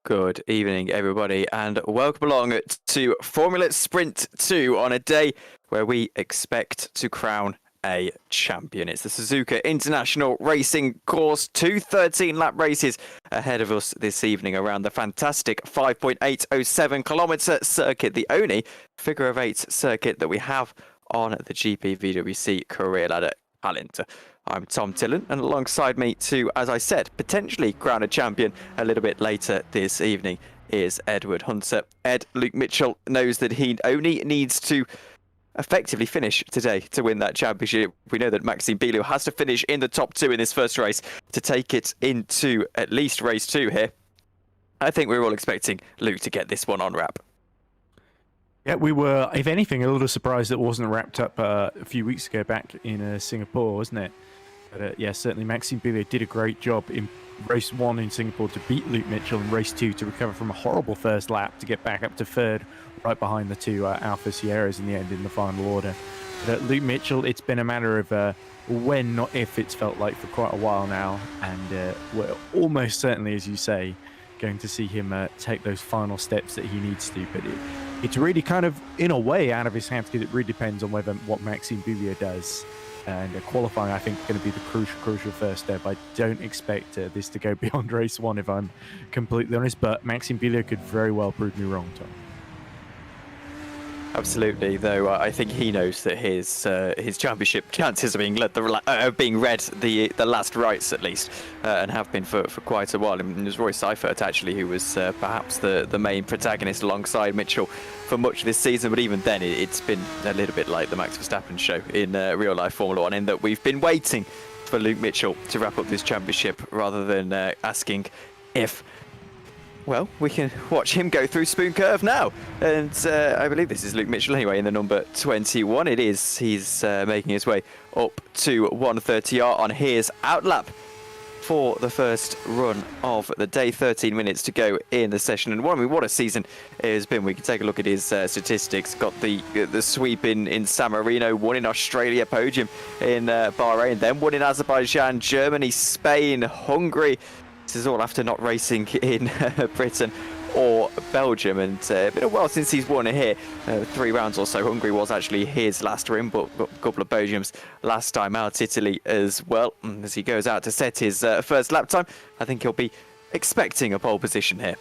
Good evening, everybody, and welcome along to Formula Sprint 2 on a day where we expect to crown a champion. It's the Suzuka International Racing Course, 213-lap races ahead of us this evening around the fantastic 5.807 kilometre circuit, the only figure-of-8 circuit that we have on the GPVWC career ladder calendar. I'm Tom Dillon, and alongside me to, as I said, potentially crown a champion a little bit later this evening is Edward Hunter. Ed, Luke Mitchell knows that he only needs to effectively finish today to win that championship. We know that Maxime Billiot has to finish in the top two in this first race to take it into at least race 2 here. I think we're all expecting Luke to get this one on wrap. Yeah, we were, if anything, a little surprised it wasn't wrapped up a few weeks ago back in Singapore, wasn't it? But yeah, certainly Maxime Billiot did a great job in race 1 in Singapore to beat Luke Mitchell, and race 2 to recover from a horrible first lap to get back up to third, right behind the two Alfa Sierras in the end in the final order. But Luke Mitchell, it's been a matter of when, not if, it's felt like for quite a while now, and we're almost certainly, as you say, going to see him take those final steps that he needs to. But it's really kind of, in a way, out of his hands, because it really depends on what Maxime Billiot does. And qualifying, I think, is going to be the crucial first step. I don't expect this to go beyond race 1, if I'm completely honest. But Maxime Billiot could very well prove me wrong, Tom. Absolutely, though I think he knows that his championship chances are being read the last rights at least, and have been for quite a while. And it was Roy Seifert actually who was perhaps the main protagonist alongside Mitchell for much of this season. But even then, it's been a little bit like the Max Verstappen show in real life Formula 1, in that we've been waiting for Luke Mitchell to wrap up this championship rather than asking if. Well, we can watch him go through Spoon Curve now. And I believe this is Luke Mitchell anyway in the number 21. It is. He's making his way up to 130R on his outlap for the first run of the day. 13 minutes to go in the session. And what a season it has been. We can take a look at his statistics. Got the sweep in San Marino, won in Australia, podium in Bahrain, then won in Azerbaijan, Germany, Spain, Hungary. This is all after not racing in Britain or Belgium, and it's been a while since he's won here. 3 rounds or so. Hungary was actually his last win, but got a couple of podiums last time out. Italy as well. And as he goes out to set his first lap time, I think he'll be expecting a pole position here.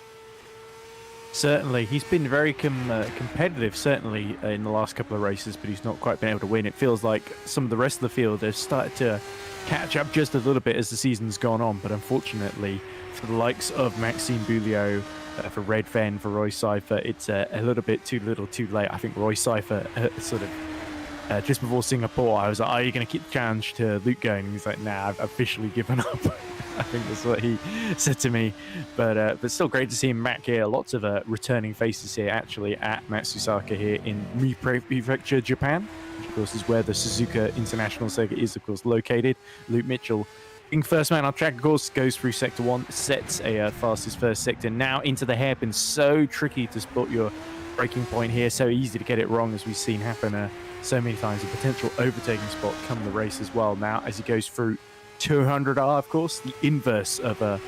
Certainly, he's been very competitive, certainly in the last couple of races, but he's not quite been able to win. It feels like some of the rest of the field has started to catch up just a little bit as the season's gone on, but unfortunately, for the likes of Maxime Bouliot, for Red Ven, for Roy Cypher, it's a little bit too little too late. I think Roy Cypher sort of just before Singapore, I was like, are you going to keep the challenge to Luke going? And he's like, nah, I've officially given up. I think that's what he said to me. But still great to see him back here. Lots of returning faces here, actually, at Matsusaka here in Mie Prefecture, Japan, which, of course, is where the Suzuka International Circuit is, of course, located. Luke Mitchell, being first man on track, of course, goes through Sector 1, sets a fastest first sector. Now into the hairpin. So tricky to spot your braking point here. So easy to get it wrong, as we've seen happen so many times. A potential overtaking spot come the race as well. Now, as he goes through 200R, of course, the inverse of a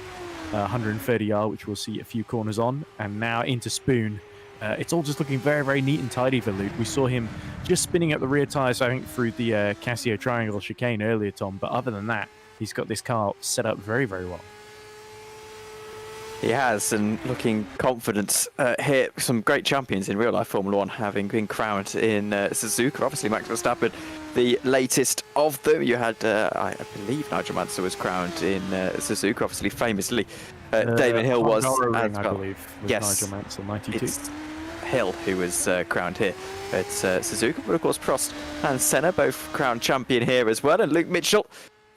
130R, which we'll see a few corners on. And now into Spoon. It's all just looking very, very neat and tidy for Luke. We saw him just spinning up the rear tyres, I think, through the Casio Triangle chicane earlier, Tom. But other than that, he's got this car set up very, very well. He has, and looking confident here. Some great champions in real life Formula 1 having been crowned in Suzuka. Obviously, Max Verstappen, the latest of them. You had, I believe, Nigel Mansell was crowned in Suzuka. Obviously, famously, Damon Hill was as well. I believe, with yes, Nigel Mansell, 92. It's Hill who was crowned here at Suzuka. But of course, Prost and Senna both crowned champion here as well. And Luke Mitchell,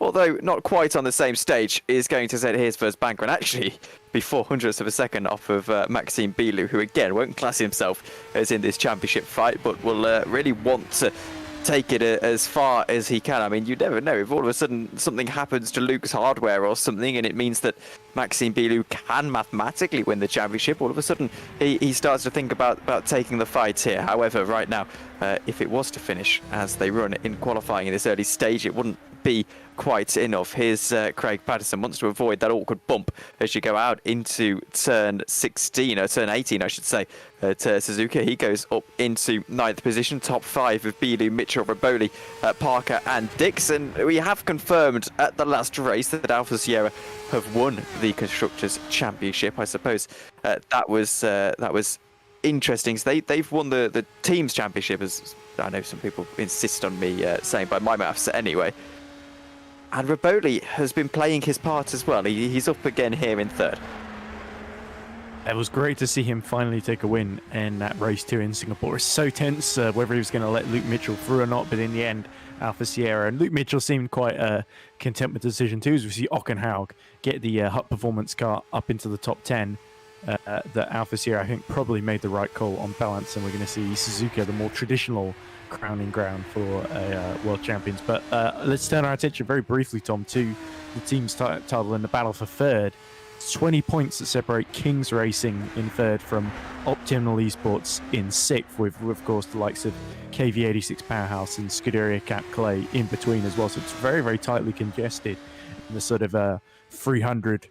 although not quite on the same stage, is going to set his first banker, and actually be 400ths of a second off of Maxime Bouliot, who again won't class himself as in this championship fight, but will really want to take it as far as he can. I mean, you never know if all of a sudden something happens to Luke's hardware or something, and it means that Maxime Bouliot can mathematically win the championship. All of a sudden, he starts to think about taking the fight here. However, right now, if it was to finish as they run in qualifying in this early stage, it wouldn't be quite enough. Here's Craig Patterson, wants to avoid that awkward bump as you go out into turn 16, or turn 18, I should say, to Suzuka. He goes up into 9th position, top 5 of Bouliot, Mitchell, Raboli, Parker and Dixon. We have confirmed at the last race that Alfa Sierra have won the Constructors' Championship. I suppose that was interesting. So they've won the Teams' Championship, as I know some people insist on me saying by my maths anyway. And Raboli has been playing his part as well. He's up again here in 3rd. It was great to see him finally take a win in that race 2 in Singapore. It's so tense whether he was going to let Luke Mitchell through or not, but in the end, Alfa Sierra. And Luke Mitchell seemed quite content with the decision too, as we see Ockenhaug get the Hut Performance car up into the top 10. That Alfa Sierra, I think, probably made the right call on balance, and we're going to see Suzuka, the more traditional crowning ground for world champions. But let's turn our attention very briefly, Tom, to the team's title in the battle for 3rd. It's 20 points that separate Kings Racing in 3rd from Optimal Esports in 6th, with of course the likes of KV86 Powerhouse and Scuderia Cap Clay in between as well. So it's very, very tightly congested in the sort of 300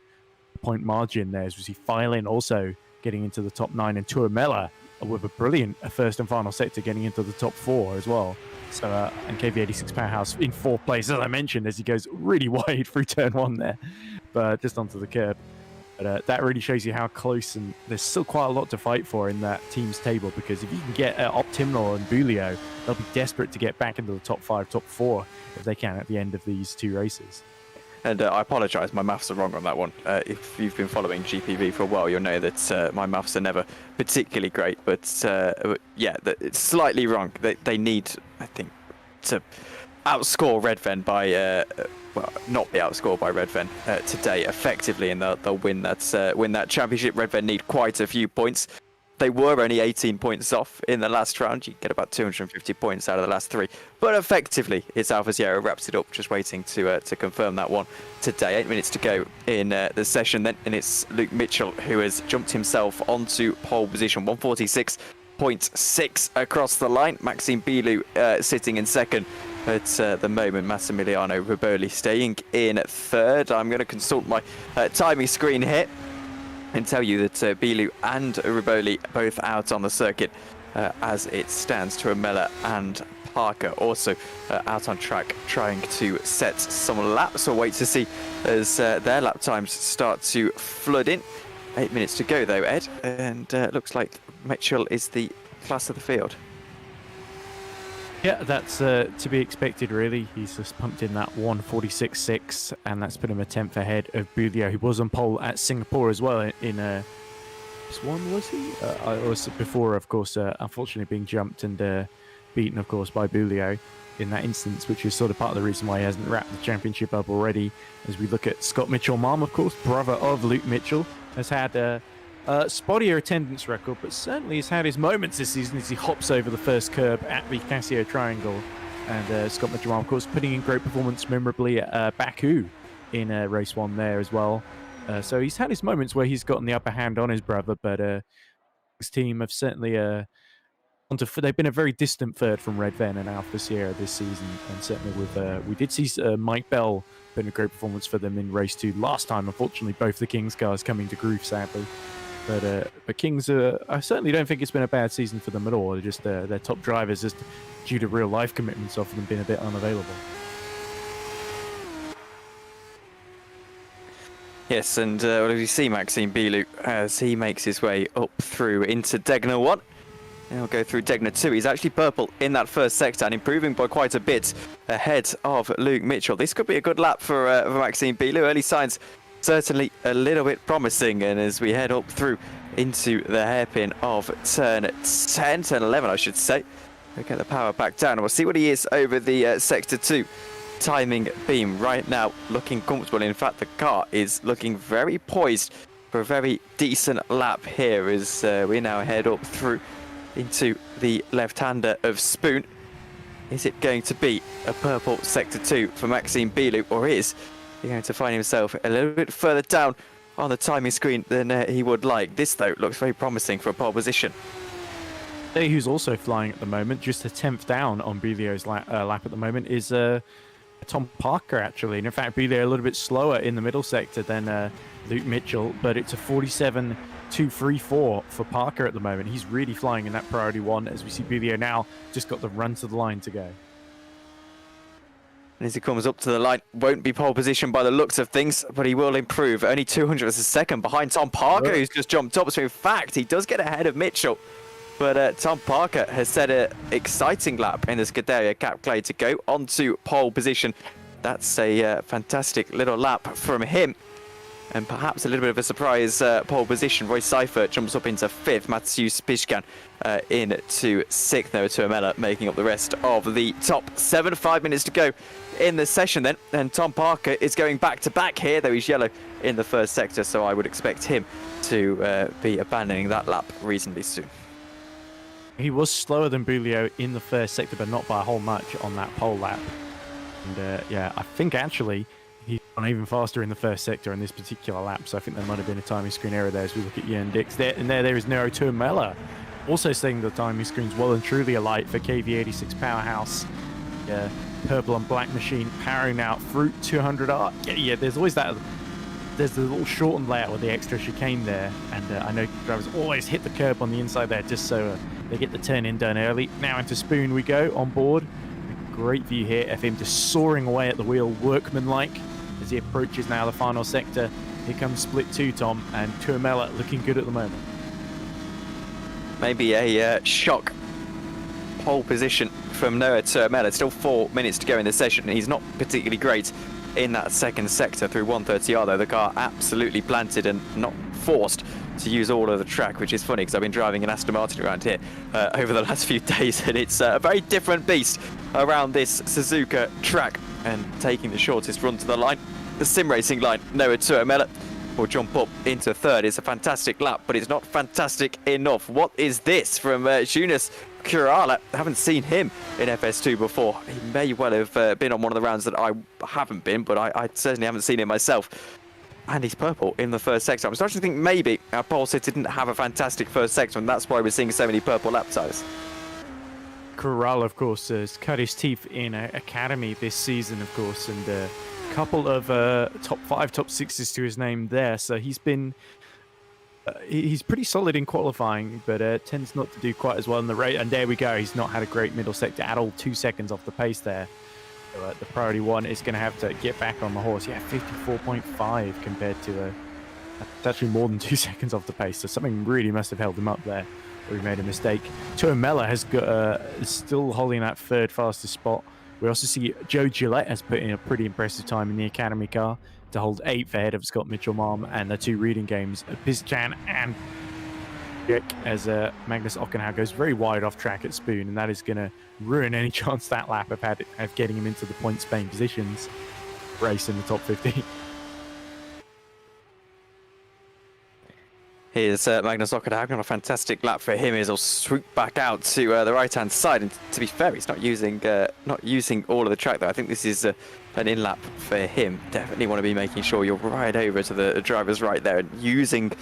point margin there, as we see Filin also getting into the top 9, and Tuamela with a brilliant first and final sector getting into the top 4 as well. So and KV86 Powerhouse in 4th place, as I mentioned, as he goes really wide through turn 1 there, but just onto the curb. But that really shows you how close, and there's still quite a lot to fight for in that team's table, because if you can get Optimal and Bouliot, they'll be desperate to get back into the top 5, top 4 if they can at the end of these 2 races. And I apologise, my maths are wrong on that one. If you've been following GPV for a while, you'll know that my maths are never particularly great. But yeah, it's slightly wrong. They need, I think, to outscore Red Ven by, well, not be outscored by Red Ven today effectively, and they'll win that championship. Red Ven need quite a few points. They were only 18 points off in the last round. You get about 250 points out of the last 3. But effectively, it's Alfa Sierra wraps it up, just waiting to confirm that one today. 8 minutes to go in the session then, and it's Luke Mitchell who has jumped himself onto pole position. 146.6 across the line. Maxime Bouliot sitting in 2nd at the moment. Massimiliano Riboli staying in third. I'm going to consult my timing screen here and tell you that Bilu and Riboli both out on the circuit as it stands. Tuamela and Parker also out on track trying to set some laps. We'll wait to see as their lap times start to flood in. 8 minutes to go though, Ed, and looks like Mitchell is the class of the field. Yeah, that's to be expected, really. He's just pumped in that 1:46.6, and that's put him a 10th ahead of Bulio, who was on pole at Singapore as well in just one, was he? I was before, of course, unfortunately being jumped and beaten, of course, by Bulio in that instance, which is sort of part of the reason why he hasn't wrapped the championship up already. As we look at Scott Mitchell-Mom, of course, brother of Luke Mitchell, has had a spottier attendance record, but certainly has had his moments this season as he hops over the first curb at the Casio Triangle. And Scott Mitchell, of course, putting in great performance memorably at Baku in race 1 there as well. So he's had his moments where he's gotten the upper hand on his brother, but his team have certainly they've been a very distant third from Red Ven and Alpha Sierra this season. And certainly with we did see Mike Bell put in a great performance for them in race 2 last time. Unfortunately, both the Kings cars coming to groove, sadly. But Kings, I certainly don't think it's been a bad season for them at all. They're just their top drivers, just due to real life commitments, of them being a bit unavailable. Yes, and as you see Maxime Bilu as he makes his way up through into Degner 1. And he'll go through Degner 2. He's actually purple in that first sector and improving by quite a bit ahead of Luke Mitchell. This could be a good lap for Maxime Bilu. Early signs certainly a little bit promising, and as we head up through into the hairpin of turn 11 I should say, we'll get the power back down and we'll see what he is over the sector 2 timing beam. Right now looking comfortable. In fact, the car is looking very poised for a very decent lap here as we now head up through into the left-hander of Spoon. Is it going to be a purple sector 2 for Maxime Bilu, or is he going to find himself a little bit further down on the timing screen than he would like? This though looks very promising for a pole position. Who's also flying at the moment, just a 10th down on Bilio's lap at the moment, is Tom Parker actually. And in fact, Bilio a little bit slower in the middle sector than Luke Mitchell, but it's a 47.234 for Parker at the moment. He's really flying in that priority 1 as we see Bilio now just got the run to the line to go. And as he comes up to the line, won't be pole position by the looks of things, but he will improve. Only 200th of a second behind Tom Parker, who's just jumped up. So in fact, he does get ahead of Mitchell. But Tom Parker has set an exciting lap in the Scuderia Cap Clay to go onto pole position. That's a fantastic little lap from him. And perhaps a little bit of a surprise pole position. Roy Seifert jumps up into 5th. Matthews Pishkan into 6th. Noah Tuamela making up the rest of the top 7. 5 minutes to go in the session then. And Tom Parker is going back to back here, though he's yellow in the first sector. So I would expect him to be abandoning that lap reasonably soon. He was slower than Bulio in the first sector, but not by a whole much on that pole lap. And yeah, I think actually he's gone even faster in the first sector in this particular lap. So I think there might have been a timing screen error there as we look at Ian Dix. There is Nero Tuamela also saying the timing screen's well and truly alight for KV86 Powerhouse. Yeah, purple and black machine powering out through 200R. Yeah, there's always that. There's the little shortened layout with the extra chicane there, and I know drivers always hit the curb on the inside there just so they get the turn in done early. Now into Spoon we go on board. Great view here of him just soaring away at the wheel, workmanlike, as he approaches now the final sector. Here comes split 2, Tom, and Tuamela looking good at the moment. Maybe a shock pole position from Noah Tuamela. Still 4 minutes to go in the session, and he's not particularly great in that second sector through 130R, though the car absolutely planted and not forced to use all of the track, which is funny because I've been driving an Aston Martin around here over the last few days, and it's a very different beast around this Suzuka track. And taking the shortest run to the line, the sim racing line, Noah Tuamela will jump up into 3rd. It's a fantastic lap, but it's not fantastic enough. What is this from Jonas Kurala? I haven't seen him in FS2 before. He may well have been on one of the rounds that I haven't been, but I certainly haven't seen him myself. And he's purple in the first sector. I'm starting to think maybe our pole sit didn't have a fantastic first sector, and that's why we're seeing so many purple lap times. Corral, of course, has cut his teeth in academy this season, of course, and a couple of top 5, top 6s to his name there. So he's been he's pretty solid in qualifying, but tends not to do quite as well in the race. And there we go. He's not had a great middle sector at all. 2 seconds off the pace there. So the priority one is going to have to get back on the horse. Yeah, 54.5 compared to it's actually more than 2 seconds off the pace. So something really must have held him up there. We made a mistake. Tuamela has got is still holding that third fastest spot. We also see Joe Gillette has put in a pretty impressive time in the academy car to hold 8th ahead of Scott Mitchell-Malm, and the 2 reading games, Pizcan and Jack, as Magnus Ockenhau goes very wide off track at Spoon, and that is going to ruin any chance that lap of getting him into the point Spain positions race in the top 50. Here's Magnus Ockenhau on a fantastic lap for him. He'll swoop back out to the right-hand side, and to be fair, he's not using all of the track though. I think this is an in-lap for him. Definitely want to be making sure you're right over to the driver's right there and using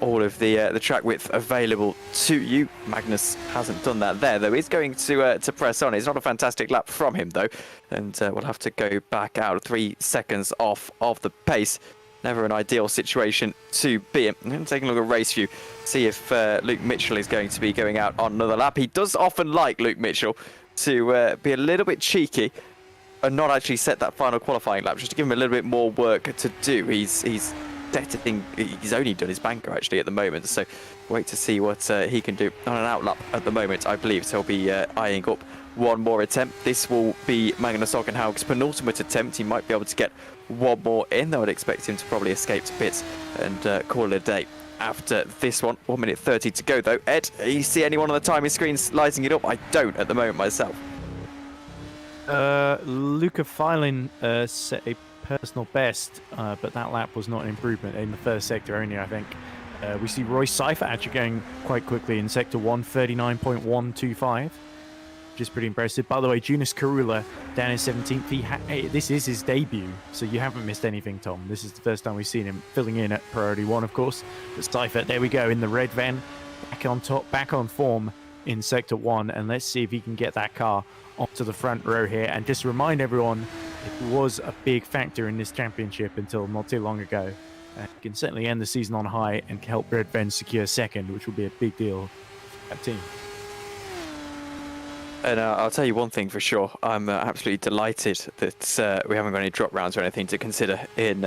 all of the track width available to you. Magnus hasn't done that there though. He's going to press on. It's not a fantastic lap from him though, and we'll have to go back out 3 seconds off of the pace. Never an ideal situation to be in. I'm going to take a look at race view, see if Luke Mitchell is going to be going out on another lap. He does often like Luke Mitchell to be a little bit cheeky and not actually set that final qualifying lap, just to give him a little bit more work to do. He's only done his banker actually at the moment, so wait to see what he can do on an outlap at the moment, I believe. So he'll be eyeing up one more attempt. This will be Magnus Ockenhau's penultimate attempt. He might be able to get one more in. I would expect him to probably escape to pits and call it a day after this one. 1 minute 30 to go though. Ed, you see anyone on the timing screens lighting it up? I don't at the moment myself. Luca Filin set a personal best, but that lap was not an improvement in the first sector only, I think. We see Roy Seifert actually going quite quickly in sector 1, 39.125. Which is pretty impressive. By the way, Jonas Karula down in 17th. This is his debut, so you haven't missed anything, Tom. This is the first time we've seen him filling in at priority 1, of course. But Seifert, there we go, in the red van, back on top, back on form in sector 1, and let's see if he can get that car onto the front row here. And just remind everyone, it was a big factor in this championship until not too long ago. He can certainly end the season on high and help Red Van secure second, which will be a big deal for that team. And I'll tell you one thing for sure. I'm absolutely delighted that we haven't got any drop rounds or anything to consider in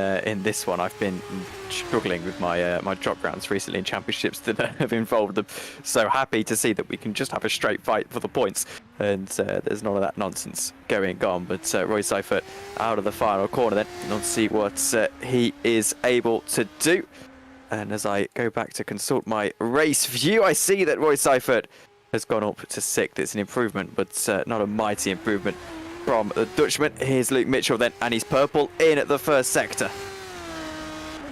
this one. I've been struggling with my my drop rounds recently in championships that have involved them. So happy to see that we can just have a straight fight for the points, and there's none of that nonsense going on. But Roy Seifert out of the final corner then. Let's see what he is able to do. And as I go back to consult my race view, I see that Roy Seifert has gone up to 6th. It's an improvement, but not a mighty improvement from the Dutchman. Here's Luke Mitchell then, and he's purple in at the first sector.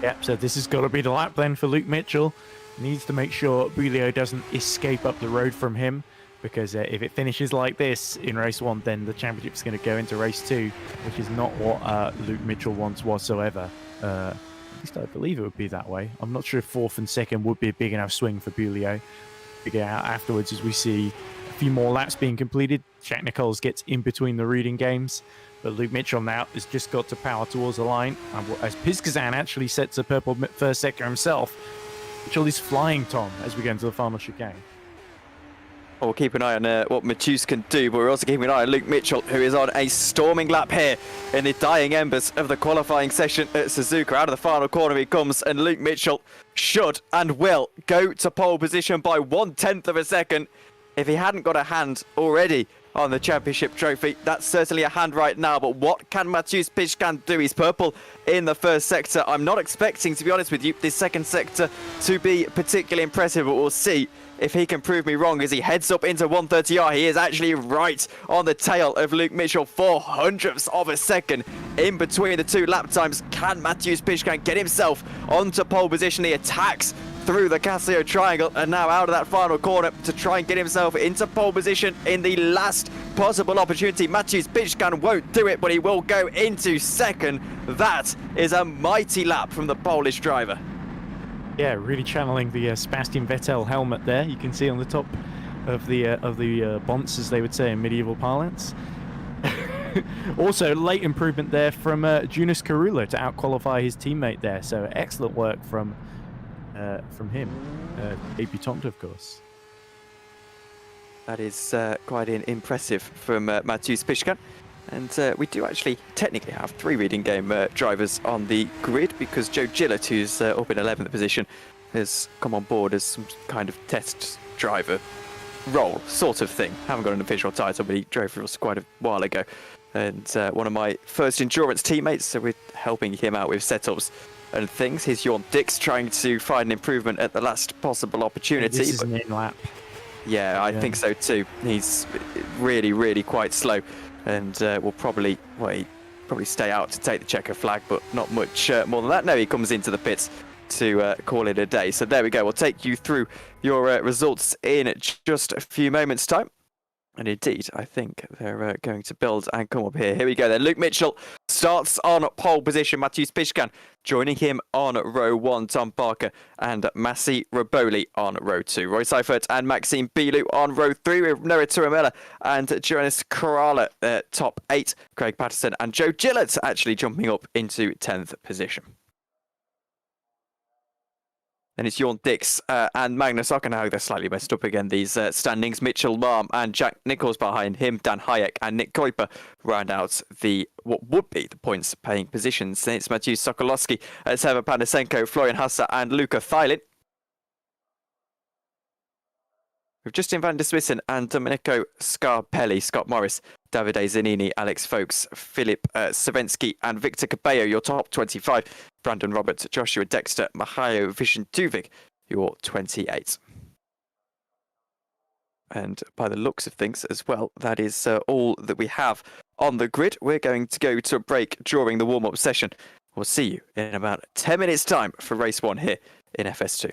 Yep, so this has got to be the lap then for Luke Mitchell. Needs to make sure Bulio doesn't escape up the road from him, because if it finishes like this in race 1, then the championship's going to go into race 2, which is not what Luke Mitchell wants whatsoever. At least I believe it would be that way. I'm not sure if 4th and 2nd would be a big enough swing for Bulio. Figure out afterwards as we see a few more laps being completed. Jack Nichols gets in between the reading games, but Luke Mitchell now has just got to power towards the line as Pizkazan actually sets a purple first sector himself. Mitchell is flying, Tom, as we go into the final chicane. Well, we'll keep an eye on what Matthews can do, but we're also keeping an eye on Luke Mitchell, who is on a storming lap here in the dying embers of the qualifying session at Suzuka. Out of the final corner he comes, and Luke Mitchell should and will go to pole position by 1/10 of a second. If he hadn't got a hand already on the championship trophy, that's certainly a hand right now. But what can Matthews Pizcan do? He's purple in the first sector. I'm not expecting, to be honest with you, this second sector to be particularly impressive, but we'll see if he can prove me wrong as he heads up into 130R. He is actually right on the tail of Luke Mitchell, 0.04 of a second in between the two lap times. Can Matthews Pizcan get himself onto pole position? He attacks through the Casio triangle and now out of that final corner to try and get himself into pole position in the last possible opportunity. Matthews Pizcan won't do it, but he will go into second. That is a mighty lap from the Polish driver. Yeah, really channeling the Sebastian Vettel helmet there. You can see on the top of the bonds, as they would say in medieval parlance. Also, late improvement there from Jonas Karula to outqualify his teammate there. So excellent work from him, debutant, of course. That is quite impressive from Matheus Pishkan. And we do actually technically have 3 reading game drivers on the grid, because Joe Gillett, who's up in 11th position, has come on board as some kind of test driver role sort of thing. Haven't got an official title, but he drove for us quite a while ago. And one of my first endurance teammates, so we're helping him out with setups and things. Here's Jorn Dix trying to find an improvement at the last possible opportunity. This is an in-lap. Yeah, I think so too. He's really, really quite slow, and will probably stay out to take the checker flag, but not much more than that. No, he comes into the pits to call it a day. So there we go. We'll take you through your results in just a few moments' time. And indeed, I think they're going to build and come up here. Here we go then. Luke Mitchell starts on pole position. Matheus Pishkan joining him on row 1. Tom Parker and Massi Roboli on row 2. Roy Seifert and Maxime Bilou on row 3 with Noah Turamella and Jonas Corrala top 8. Craig Patterson and Joe Gillett actually jumping up into 10th position. Then it's Jorn Dix and Magnus Ockenhaug. They're slightly messed up again, these standings. Mitchell Marm and Jack Nichols behind him. Dan Hayek and Nick Kuiper round out what would be the points-paying positions. Then it's Maciej Sokolowski, Seva Panasenko, Florian Hassa and Luca Thylin. With Justin van der Swissen and Domenico Scarpelli, Scott Morris, Davide Zanini, Alex Folks, Philip Savensky and Victor Cabello, your top 25. Brandon Roberts, Joshua Dexter, Mahayo Vishentuvic, your 28. And by the looks of things as well, that is all that we have on the grid. We're going to go to a break during the warm-up session. We'll see you in about 10 minutes' time for race 1 here in FS2.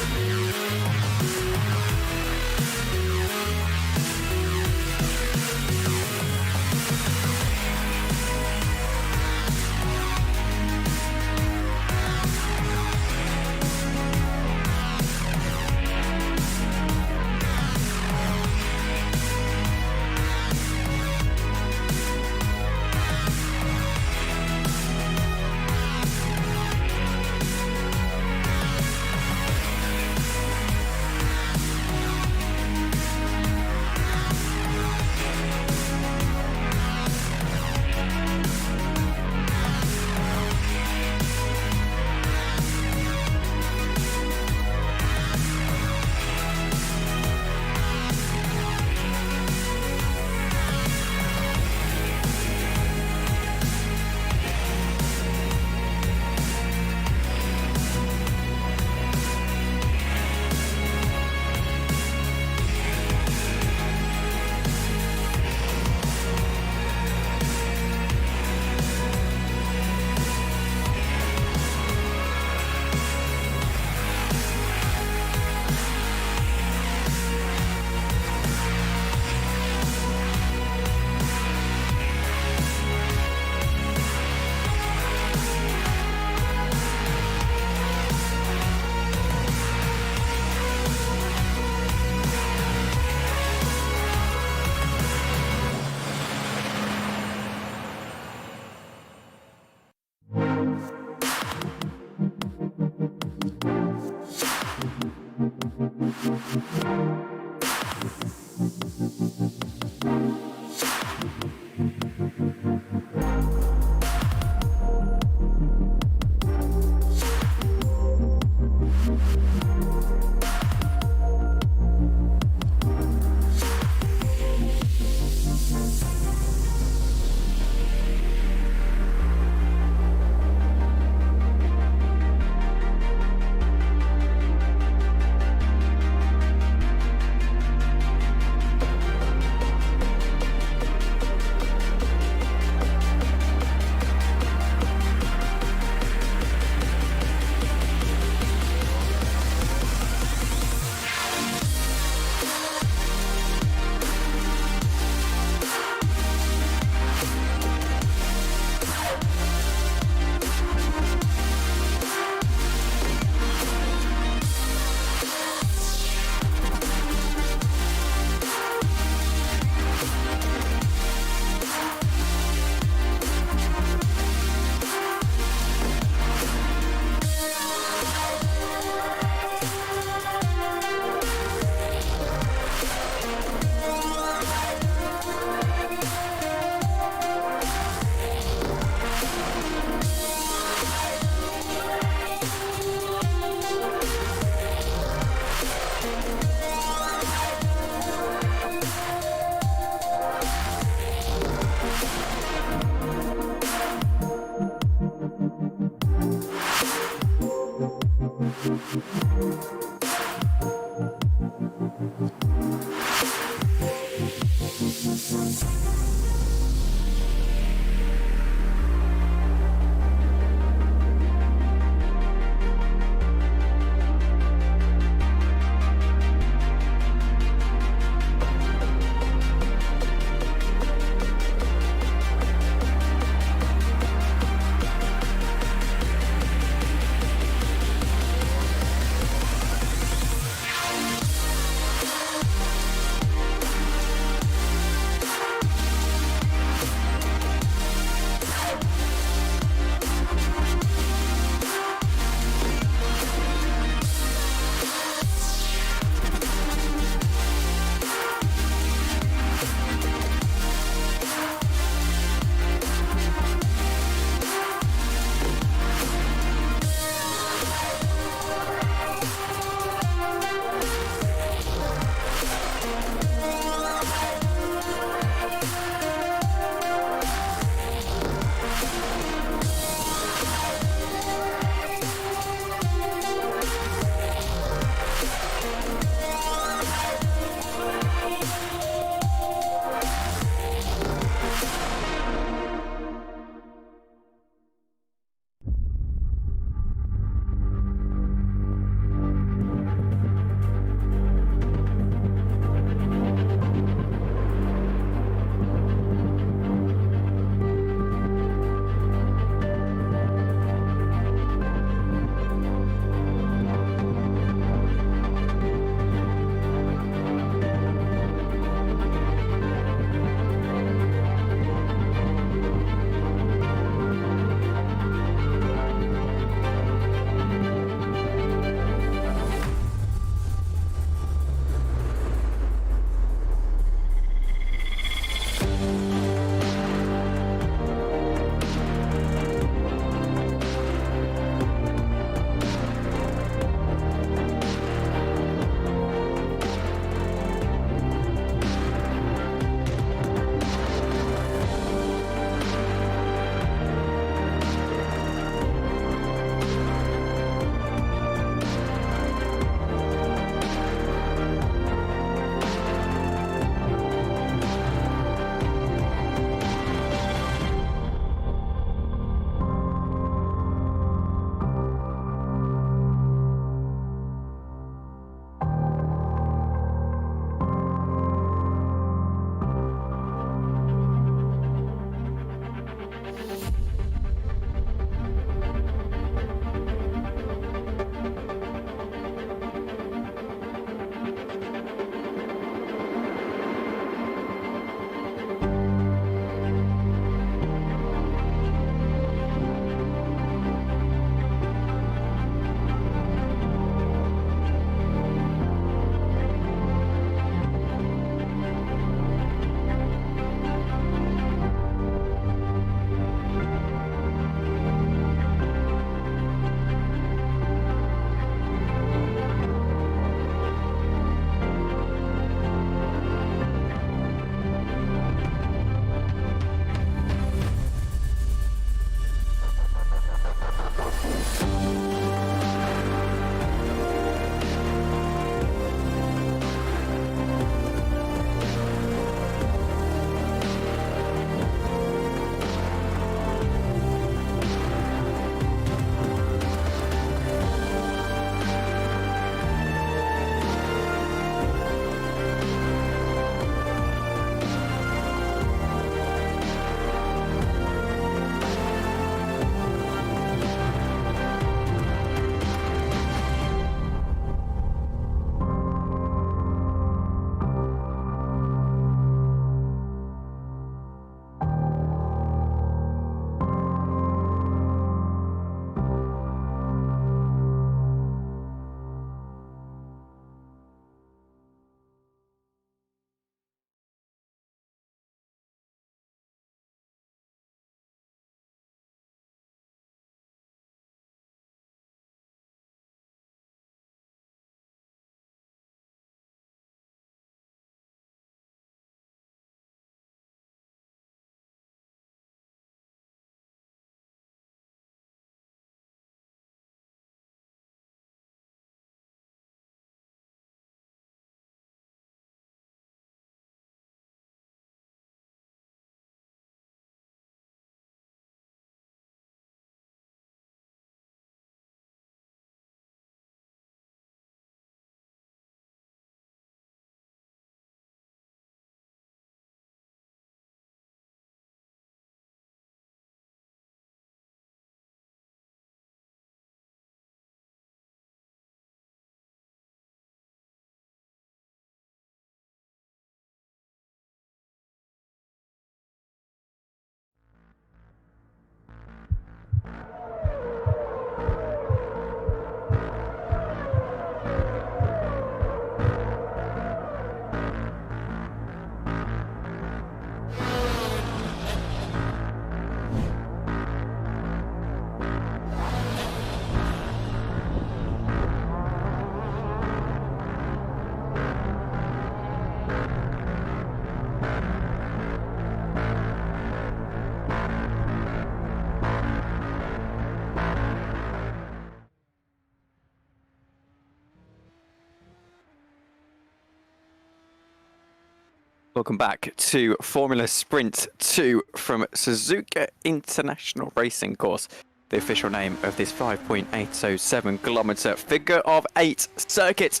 Welcome back to Formula Sprint 2 from Suzuka International Racing Course, the official name of this 5.807 kilometre figure of 8 circuit.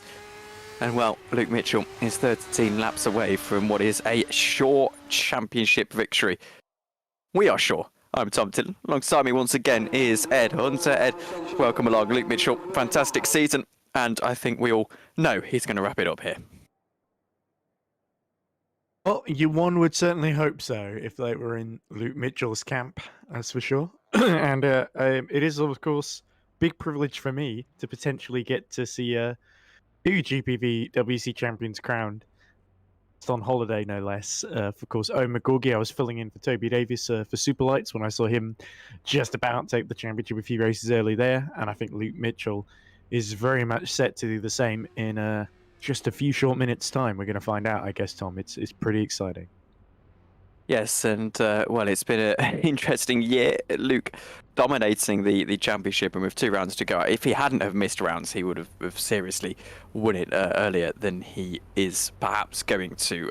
And well, Luke Mitchell is 13 laps away from what is a sure championship victory. We are sure. I'm Tom Dillon. Alongside me once again is Ed Hunter. Ed, welcome along. Luke Mitchell, fantastic season, and I think we all know he's going to wrap it up here. Well, one would certainly hope so if they were in Luke Mitchell's camp, that's for sure. And it is, of course, big privilege for me to potentially get to see two GPVWC champions crowned. It's on holiday, no less. Of course, Owen McGorgy, I was filling in for Toby Davis for Superlights when I saw him just about take the championship a few races early there. And I think Luke Mitchell is very much set to do the same in just a few short minutes' time. We're going to find out, I guess, Tom. It's pretty exciting. Yes, and well, it's been an interesting year. Luke dominating the championship, and with 2 rounds to go. If he hadn't have missed rounds, he would have seriously won it earlier than he is perhaps going to.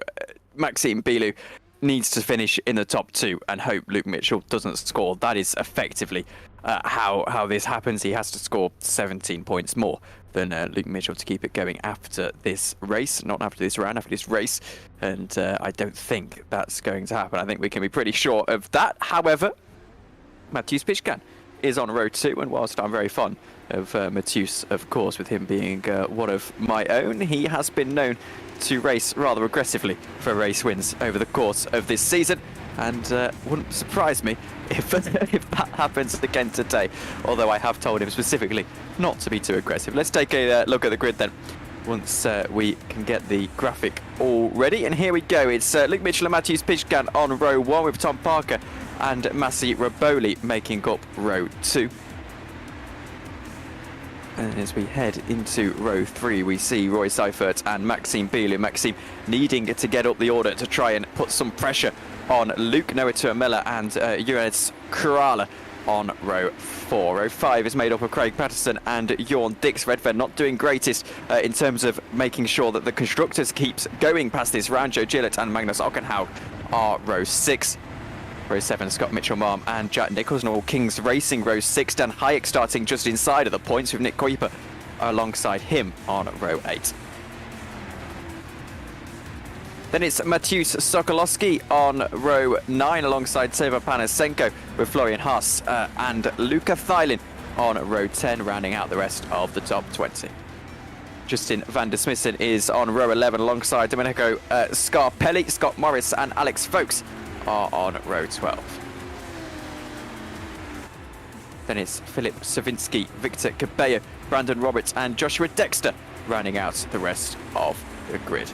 Maxime Bilou needs to finish in the top 2 and hope Luke Mitchell doesn't score. That is effectively how this happens. He has to score 17 points more than Luke Mitchell to keep it going after this race, not after this round, after this race. And I don't think that's going to happen. I think we can be pretty sure of that. However, Mateusz Pichkan is on row 2, and whilst I'm very fond of Mateusz, of course, with him being one of my own, he has been known to race rather aggressively for race wins over the course of this season, and wouldn't surprise me if that happens again today, although I have told him specifically not to be too aggressive. Let's take a look at the grid then, once we can get the graphic all ready. And here we go. It's Luke Mitchell and Mateusz Pichkan on row 1, with Tom Parker and Massi Raboli making up row 2. And as we head into row 3, we see Roy Seifert and Maxime Bilou. Maxime needing to get up the order to try and put some pressure on Luke. Noah Tuamela and Johannes Kurala on row 4. Row 5 is made up of Craig Patterson and Jorn Dix. Redfern not doing greatest in terms of making sure that the constructors keeps going past this round. Joe Gillett and Magnus Ockenhaug are row 6. Row 7, Scott Mitchell-Marm and Jack Nichols, and All Kings Racing row 6. Dan Hayek starting just inside of the points, with Nick Kuiper alongside him on row 8. Then it's Mateusz Sokolowski on row 9 alongside Seva Panasenko, with Florian Haas and Luca Thylin on row 10, rounding out the rest of the top 20. Justin van der Smissen is on row 11 alongside Domenico Scarpelli. Scott Morris and Alex Folks are on row 12. Then it's Philip Savinsky, Victor Cabello, Brandon Roberts and Joshua Dexter rounding out the rest of the grid.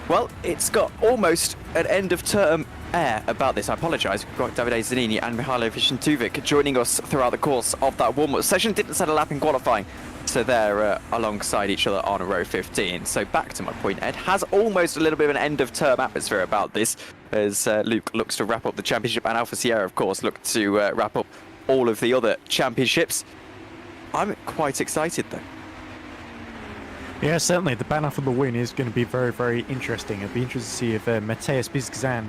Well, it's got almost an end of term air about this. I apologise. We've got Davide Zanini and Mihailo Vishentuvic joining us throughout the course of that warm-up session. Didn't set a lap in qualifying, so they're alongside each other on row 15. So back to my point, Ed, has almost a little bit of an end of term atmosphere about this, as Luke looks to wrap up the championship, and Alpha Sierra, of course, look to wrap up all of the other championships. I'm quite excited, though. Yeah, certainly. The banner for the win is going to be very, very interesting. It'll be interesting to see if Mateusz Pichkan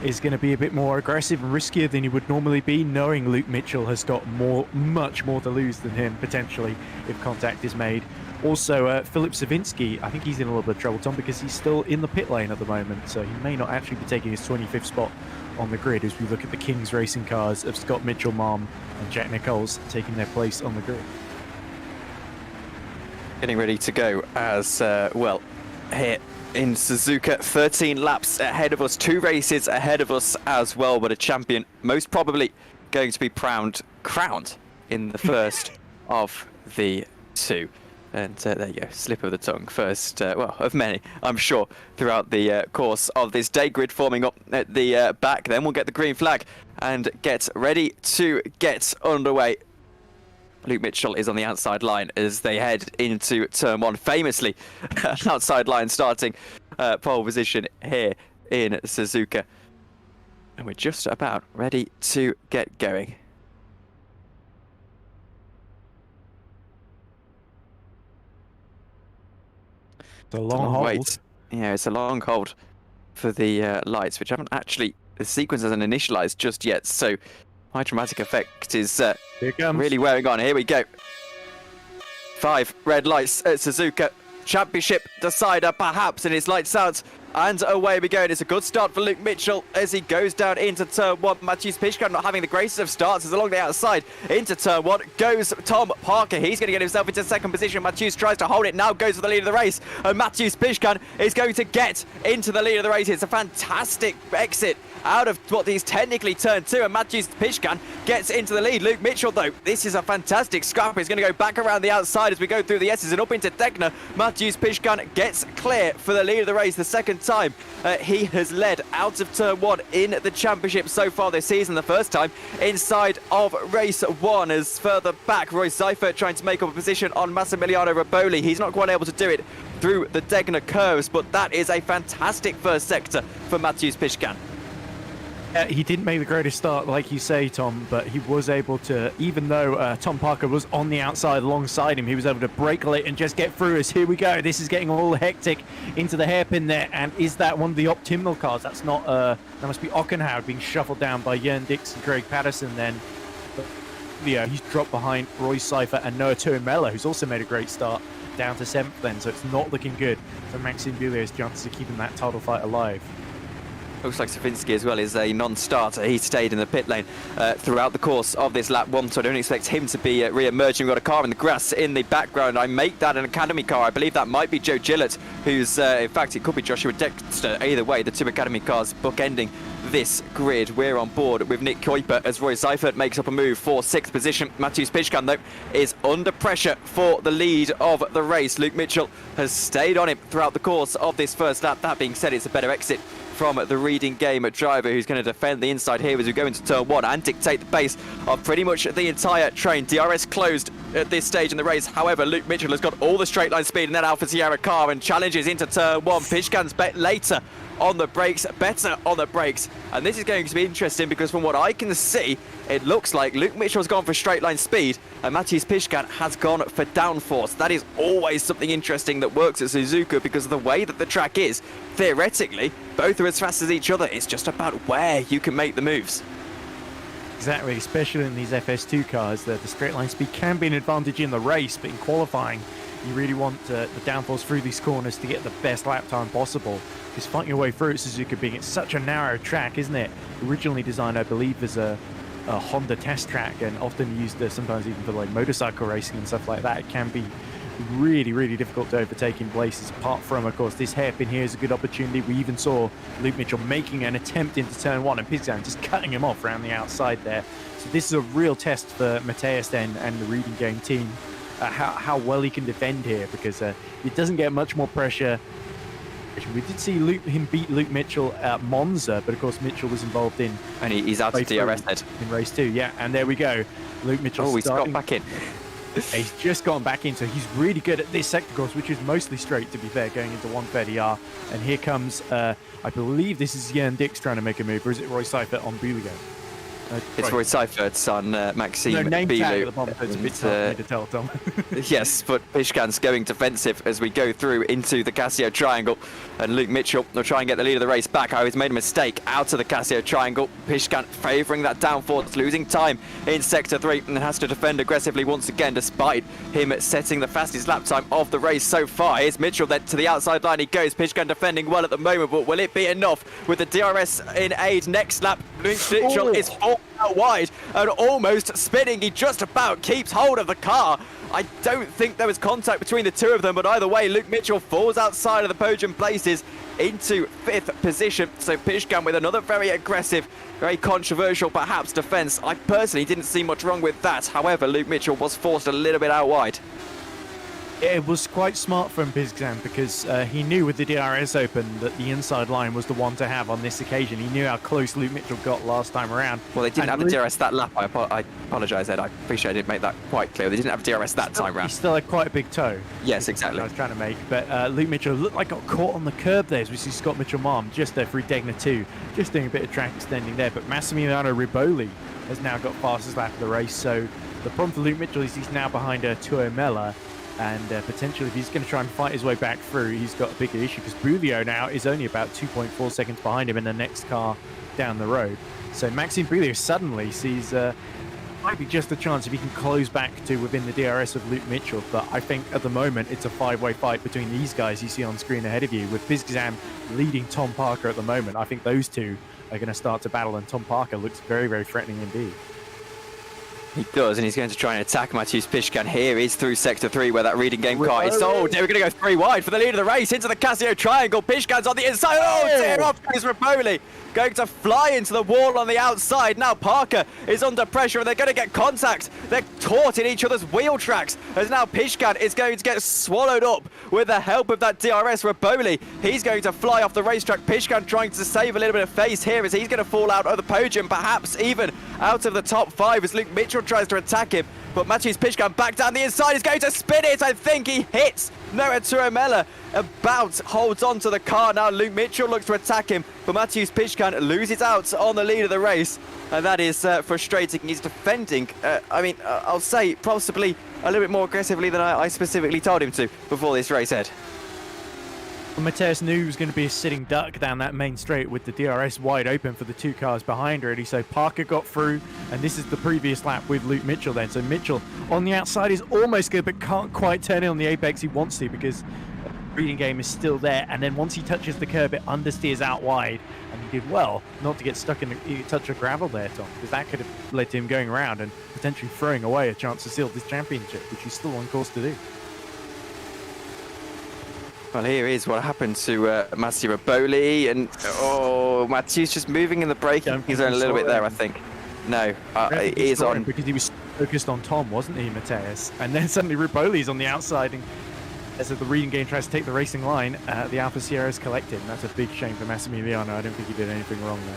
is going to be a bit more aggressive and riskier than he would normally be, knowing Luke Mitchell has got much more to lose than him, potentially, if contact is made. Also, Philip Savinsky, I think he's in a little bit of trouble, Tom, because he's still in the pit lane at the moment, so he may not actually be taking his 25th spot on the grid as we look at the Kings racing cars of Scott Mitchell-Marm and Jack Nichols taking their place on the grid. Getting ready to go as well here in Suzuka. 13 laps ahead of us, 2 races ahead of us as well, but a champion most probably going to be crowned in the first of the 2. And there you go, slip of the tongue. First, well, of many, I'm sure, throughout the course of this day. Grid forming up at the back. Then we'll get the green flag and get ready to get underway. Luke Mitchell is on the outside line as they head into turn 1. Famously, outside line starting pole position here in Suzuka. And we're just about ready to get going. It's a long hold. Wait. Yeah, it's a long hold. for the lights, which haven't actually, the sequence hasn't initialized just yet. So my dramatic effect is Here it comes. really wearing on. Here we go. 5 red lights at Suzuka. Championship decider, perhaps, and his lights out. And away we go. And it's a good start for Luke Mitchell as he goes down into turn 1. Matthews Pishkan not having the greatest of starts as along the outside. Into turn 1 goes Tom Parker. He's going to get himself into second position. Matthews tries to hold it. Now goes for the lead of the race. And Matthews Pishkan is going to get into the lead of the race. It's a fantastic exit out of what is technically turn 2, and Matthews Pishkan gets into the lead. Luke Mitchell, though, this is a fantastic scrap. He's going to go back around the outside as we go through the S's and up into Degner. Matthews Pishkan gets clear for the lead of the race the second time he has led out of turn 1 in the championship so far this season. The first time inside of race 1, as further back Roy Seifert trying to make up a position on Massimiliano Raboli. He's not quite able to do it through the Degner curves, but that is a fantastic first sector for Matthews Pishkan. He didn't make the greatest start, like you say, Tom, but he was able to, even though Tom Parker was on the outside alongside him, he was able to break late and just get through us. Here we go. This is getting all hectic into the hairpin there. And is that one of the optimal cars? That's not, that must be Ockenhoud being shuffled down by Jörn Dix and Craig Patterson then. But, yeah, he's dropped behind Roy Seifert and Noah Tuamela, who's also made a great start, down to 7th then. So it's not looking good for Maxime Boulier's chances of keeping that title fight alive. Looks like Savinski as well is a non-starter. He stayed in the pit lane throughout the course of this lap 1, so I don't expect him to be re-emerging. We've got a car in the grass in the background. I make that an Academy car. I believe that might be Joe Gillett, who's, in fact, it could be Joshua Dexter. Either way, the 2 Academy cars bookending this grid. We're on board with Nick Kuiper as Roy Seifert makes up a move for 6th position. Matthews Pishkan, though, is under pressure for the lead of the race. Luke Mitchell has stayed on him throughout the course of this first lap. That being said, it's a better exit from the reading game driver who's going to defend the inside here as we go into turn 1 and dictate the pace of pretty much the entire train. DRS closed at this stage in the race. However, Luke Mitchell has got all the straight line speed in that Alfa Sierra car and challenges into turn 1. Pishkan's later on the brakes, better on the brakes, and this is going to be interesting because from what I can see, it looks like Luke Mitchell's gone for straight line speed and Matthews Pishkan has gone for downforce. That is always something interesting that works at Suzuka because of the way that the track is. Theoretically, both are as fast as each other. It's just about where you can make the moves. Exactly, especially in these FS2 cars, the straight line speed can be an advantage in the race, but in qualifying, you really want the downforce through these corners to get the best lap time possible. Because fighting your way through at Suzuka being it's such a narrow track, isn't it? Originally designed, I believe, as a Honda test track and often used sometimes even for like motorcycle racing and stuff like that. It can be really, really difficult to overtake in places. Apart from, of course, this hairpin here is a good opportunity. We even saw Luke Mitchell making an attempt into turn 1 and Pizan just cutting him off around the outside there. So this is a real test for Mateus then and the reading game team. How well he can defend here because it doesn't get much more pressure. We did see him beat Luke Mitchell at Monza, but of course Mitchell was involved in... And he's out of DRS head. In race 2, yeah. And there we go. Luke Mitchell he's got back in. He's just gone back in, so he's really good at this sector course, which is mostly straight, to be fair, going into 130R. And here comes, I believe this is Jörn Dix trying to make a move, or is it Roy Seifert on Bouligan? It's Roy Seifert's on Maxime No, name tag Bilou. at the bottom, it's a bit tough for me to tell, Tom. Yes, but Pishkan's going defensive as we go through into the Casio Triangle. And Luke Mitchell will try and get the lead of the race back. He's made a mistake out of the Casio Triangle. Pishkan favouring that downforce, losing time in Sector 3 and has to defend aggressively once again despite him setting the fastest lap time of the race so far. Here's Mitchell then to the outside line he goes. Pishkan defending well at the moment, but will it be enough with the DRS in aid next lap? Luke Mitchell is out wide and almost spinning. He just about keeps hold of the car. I don't think there was contact between the two of them, but either way, Luke Mitchell falls outside of the podium places into 5th position. So Pishkan with another very aggressive, very controversial perhaps defence. I personally didn't see much wrong with that. However, Luke Mitchell was forced a little bit out wide. It was quite smart from Pishkan because he knew with the DRS open that the inside line was the one to have on this occasion. He knew how close Luke Mitchell got last time around. Well, they didn't have the DRS that lap. I apologise, Ed. I appreciate I didn't make that quite clear. They didn't have DRS that time round. He still had quite a big toe. Yes, exactly. I was trying to make, but Luke Mitchell looked like got caught on the curb there as we see Scott Mitchell-Marm just there through Degner 2, just doing a bit of track extending there. But Massimiliano Riboli has now got fastest lap of the race. So the problem for Luke Mitchell is he's now behind Tuamela. And potentially, if he's going to try and fight his way back through, he's got a bigger issue because Bulio now is only about 2.4 seconds behind him in the next car down the road. So Maxime Bulio suddenly sees might be just a chance if he can close back to within the DRS of Luke Mitchell. But I think at the moment it's a five-way fight between these guys you see on screen ahead of you, with Bizgazam leading Tom Parker at the moment. I think those two are going to start to battle, and Tom Parker looks very, very threatening indeed. He does, and he's going to try and attack Mateusz Piszkan here. He's through Sector 3 where that reading game car is sold. We're going to go 3 wide for the lead of the race into the Casio Triangle. Piszkan's on the inside. Oh, tear off is Rapoli. Going to fly into the wall on the outside. Now Parker is under pressure and they're going to get contact. They're caught in each other's wheel tracks as now Piszkan is going to get swallowed up with the help of that DRS Rapoli. He's going to fly off the racetrack. Piszkan trying to save a little bit of face here as he's going to fall out of the podium, perhaps even out of the top 5 as Luke Mitchell tries to attack him. But Mateusz Piszkan back down the inside is going to spin it. I think he hits Noah Turamella. About holds on to the car. Now Luke Mitchell looks to attack him, but Mateusz Piszkan loses out on the lead of the race. And that is frustrating. He's defending, I'll say possibly a little bit more aggressively than I specifically told him to before this race, Ed. Mateus knew he was going to be a sitting duck down that main straight with the DRS wide open for the 2 cars behind already. So Parker got through, and this is the previous lap with Luke Mitchell then. So Mitchell on the outside is almost good, but can't quite turn it on the apex he wants to because the reading game is still there. And then once he touches the curb, it understeers out wide. And he did well not to get stuck in the touch of gravel there, Tom, because that could have led to him going around and potentially throwing away a chance to seal this championship, which he's still on course to do. Well, here is what happened to Mathieu Rapoli, and Matthew's just moving in the braking zone a little bit there, I think. No, it is on. Because he was focused on Tom, wasn't he, Mateus? And then suddenly Rapoli's on the outside, and as the reading game tries to take the racing line, the Alfa Sierra is collected, and that's a big shame for Massimiliano. I don't think he did anything wrong there.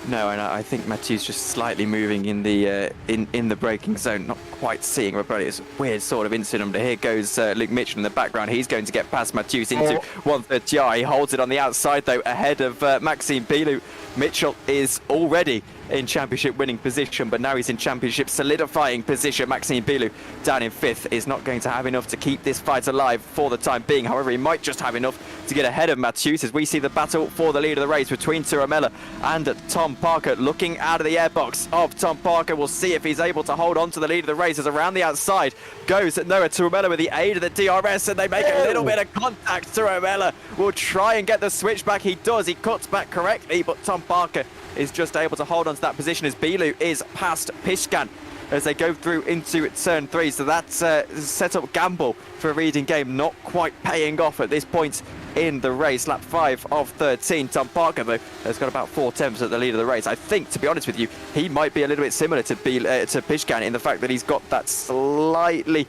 No, and I think Matthew's just slightly moving in the in the braking zone, not quite seeing Rapoli. It's a weird sort of incident. But here goes Luke Mitchell in the background. He's going to get past Matthews into 130R. He holds it on the outside, though, ahead of Maxime Bilou. Mitchell is already in championship winning position, but now he's in championship solidifying position. Maxime Bilou down in 5th is not going to have enough to keep this fight alive for the time being. However, he might just have enough to get ahead of Matthews as we see the battle for the lead of the race between Turamella and Tom Parker. Looking out of the airbox of Tom Parker, we'll see if he's able to hold on to the lead of the race as around the outside goes Noah Turamella with the aid of the DRS, and they make a little bit of contact. Turamella will try and get the switch back. He does. He cuts back correctly, but Tom Parker is just able to hold on to that position as Bilou is past Piszkan as they go through into turn 3. So that's set up gamble for a reading game not quite paying off at this point in the race. Lap 5 of 13. Tom Parker, though, has got about 4 attempts at the lead of the race. I think, to be honest with you, he might be a little bit similar to Piszkan in the fact that he's got that slightly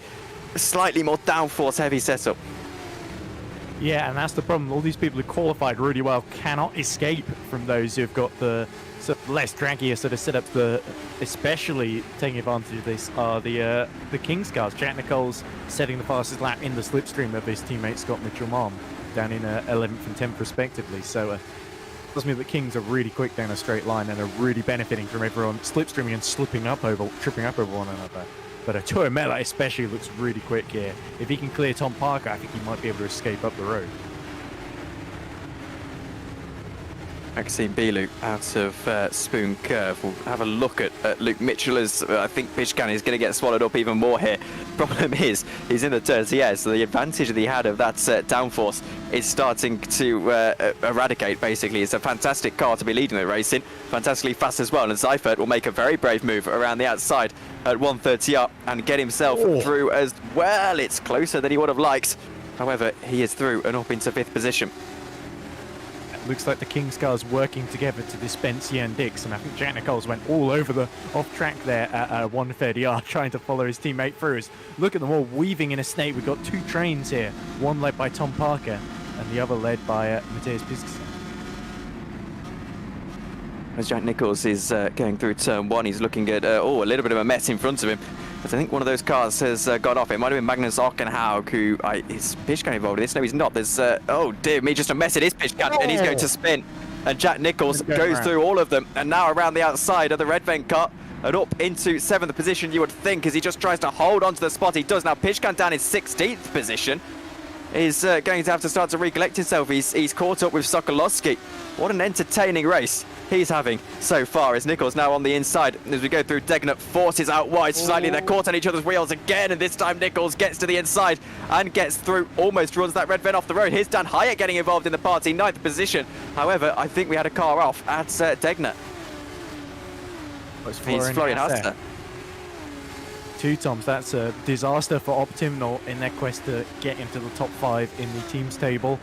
more downforce heavy setup. Yeah, and that's the problem. All these people who qualified really well cannot escape from those who've got the sort of less draggier sort of setups. Especially taking advantage of this are the Kings cars. Jack Nichols setting the fastest lap in the slipstream of his teammate Scott Mitchell-Mom, down in 11th and 10th respectively. So it tells me that Kings are really quick down a straight line and are really benefiting from everyone slipstreaming and tripping up over one another. But Turamella especially looks really quick here. If he can clear Tom Parker, I think he might be able to escape up the road. Maxime Bilou out of Spoon Curve. We'll have a look at Luke Mitchell as I think Piszkan is going to get swallowed up even more here. Problem is, he's in the turns, so the advantage that he had of that downforce is starting to eradicate, basically. It's a fantastic car to be leading the race in, fantastically fast as well, and Seifert will make a very brave move around the outside at 130 up and get himself through as well. It's closer than he would have liked. However, he is through and up into 5th position. Looks like the Kings cars working together to dispense Jan Dix, and I think Jack Nichols went all over the off track there at 130R trying to follow his teammate through. Look at them all weaving in a snake. We've got 2 trains here, one led by Tom Parker and the other led by Mateusz Piszkan. As Jack Nichols is going through turn 1, he's looking at a little bit of a mess in front of him. But I think one of those cars has got off. It might have been Magnus Ockenhaug, who is Piszkan involved in this? No, he's not. There's oh dear me, just a mess. It is Piszkan, and he's going to spin. And Jack Nichols goes through all of them, and now around the outside of the red vent car and up into 7th position, you would think, as he just tries to hold on to the spot. He does now. Pishkan down in 16th position is going to have to start to recollect himself. He's caught up with Sokolowski. What an entertaining race he's having so far, as Nichols now on the inside. As we go through, Degnut forces out wide slightly. They're caught on each other's wheels again, and this time Nichols gets to the inside and gets through, almost runs that red ven off the road. Here's Dan Hyatt getting involved in the party, 9th position. However, I think we had a car off at Degnut. It's He's Florian Haster. Two Toms, that's a disaster for Optimnal in their quest to get into the top 5 in the teams table.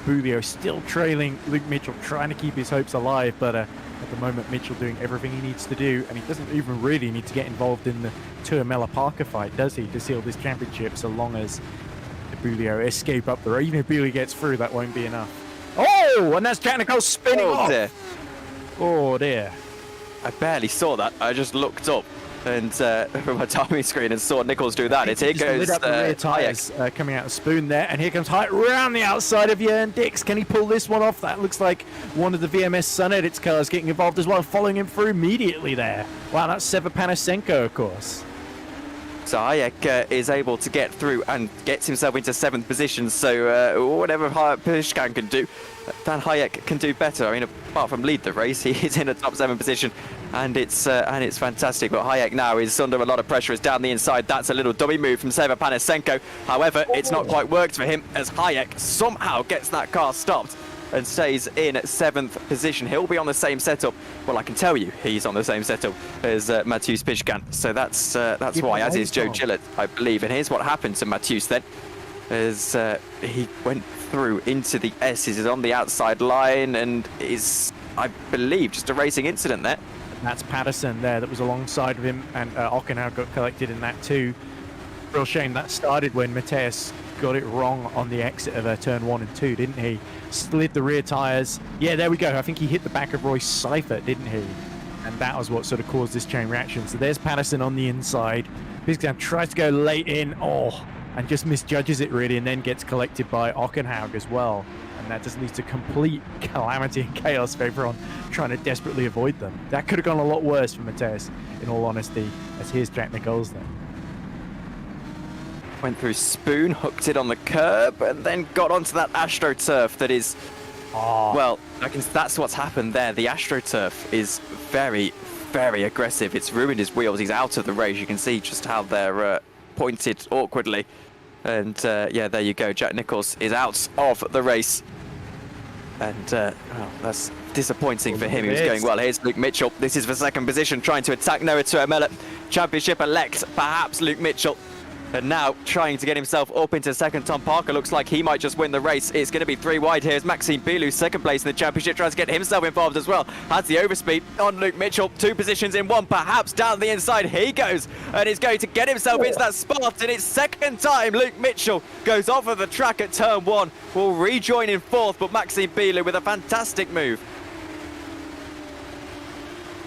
Bulio still trailing Luke Mitchell, trying to keep his hopes alive, but at the moment Mitchell doing everything he needs to do, and he doesn't even really need to get involved in the Tuamela Parker fight, does he, to seal this championship, so long as the Bulio escape up the road. Even if Bulio gets through, that won't be enough. Oh, and that's Jack Nichols spinning off. Dear. Oh dear. I barely saw that. I just looked up and from my timing screen and saw Nichols do that. Here goes the rear tyres coming out of Spoon there, and here comes Hyatt round the outside of Jörn Dix. Can he pull this one off? That looks like one of the VMS Sun Edits cars getting involved as well, following him through immediately there. Wow, that's Seva Panasenko, of course. So Hayek is able to get through and gets himself into 7th position. So whatever Pishkan can do, Dan Hayek can do better. I mean, apart from lead the race, he is in a top 7 position, and it's fantastic. But Hayek now is under a lot of pressure. It's down the inside. That's a little dummy move from Seva Panasenko. However, it's not quite worked for him, as Hayek somehow gets that car stopped and stays in 7th position. He'll be on the same setup. Well, I can tell you he's on the same setup as Mateusz Pishkan. So that's why, as is Joe Gillett, I believe. And here's what happened to Mateusz then, as he went through into the S's, is on the outside line, and is, I believe, just a racing incident there. That's Patterson there that was alongside of him, and Ockenau got collected in that too. Real shame that started when Mateus got it wrong on the exit of turn 1 and 2, didn't he? Slid the rear tyres. Yeah, there we go. I think he hit the back of Royce Seifert, didn't he? And that was what sort of caused this chain reaction. So there's Patterson on the inside. Bisgam tries to go late in, and just misjudges it really, and then gets collected by Ockenhaug as well. And that just leads to complete calamity and chaos for everyone trying to desperately avoid them. That could have gone a lot worse for Mateus, in all honesty, as here's Jack Nichols then. Went through Spoon, hooked it on the curb, and then got onto that AstroTurf that is... Well, that's what's happened there. The AstroTurf is very, very aggressive. It's ruined his wheels. He's out of the race. You can see just how they're pointed awkwardly. And yeah, there you go. Jack Nichols is out of the race. And well, that's disappointing for him. He was going well. Here's Luke Mitchell. This is for 2nd position, trying to attack Noah Tuamela. Championship elect, perhaps Luke Mitchell. And now trying to get himself up into 2nd. Tom Parker looks like he might just win the race. It's going to be 3 wide here. As Maxime Bilou, 2nd place in the championship, tries to get himself involved as well. Has the overspeed on Luke Mitchell. 2 positions in 1, perhaps down the inside. He goes, and he's going to get himself into that spot. And it's 2nd time Luke Mitchell goes off of the track at turn 1. Will rejoin in 4th, but Maxime Bilou with a fantastic move.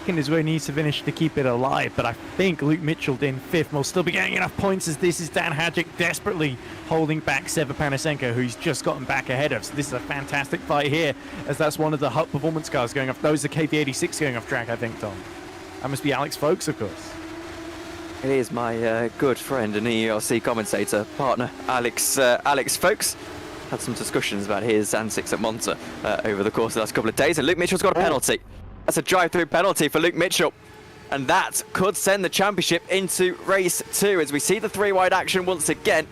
Is where he needs to finish to keep it alive, but I think Luke Mitchell in 5th will still be getting enough points, as this is Dan Hadjic desperately holding back Seva Panasenko, who he's just gotten back ahead of. So this is a fantastic fight here, as that's one of the Hut performance cars going off. Those are KV86 going off track, I think, Tom. That must be Alex Folks, of course. It is my good friend and ERC commentator partner, Alex Folks. Had some discussions about his antics at Monza over the course of the last couple of days, and Luke Mitchell's got a penalty. That's a drive-through penalty for Luke Mitchell. And that could send the championship into race 2 as we see the 3-wide action once again.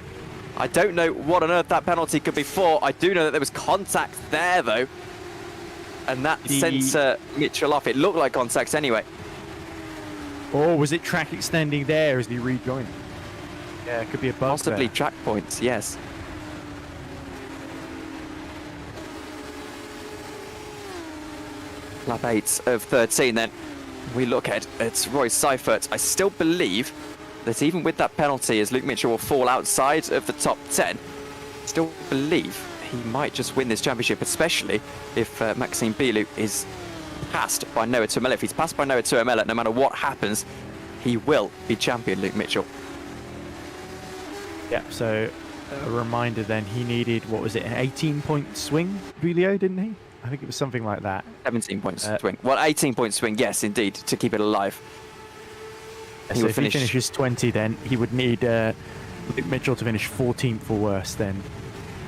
I don't know what on earth that penalty could be for. I do know that there was contact there, though. And that sent Mitchell off. It looked like contact anyway. Or was it track extending there as he rejoined? Yeah, it could be a bug Possibly there. Track points, yes. Lap 8 of 13 then. We look at Royce Seifert. I still believe that even with that penalty, as Luke Mitchell will fall outside of the top 10, still believe he might just win this championship, especially if Maxime Bilou is passed by Noah Tuamela. If he's passed by Noah Tuamela, no matter what happens, he will be champion, Luke Mitchell. Yeah, so a reminder then, he needed, what was it, an 18-point swing, Bilou, didn't he? I think it was something like that. 17 points swing. Well, 18-point swing, yes, indeed, to keep it alive. So if he finishes 20, then he would need Luke Mitchell to finish 14th or worse, then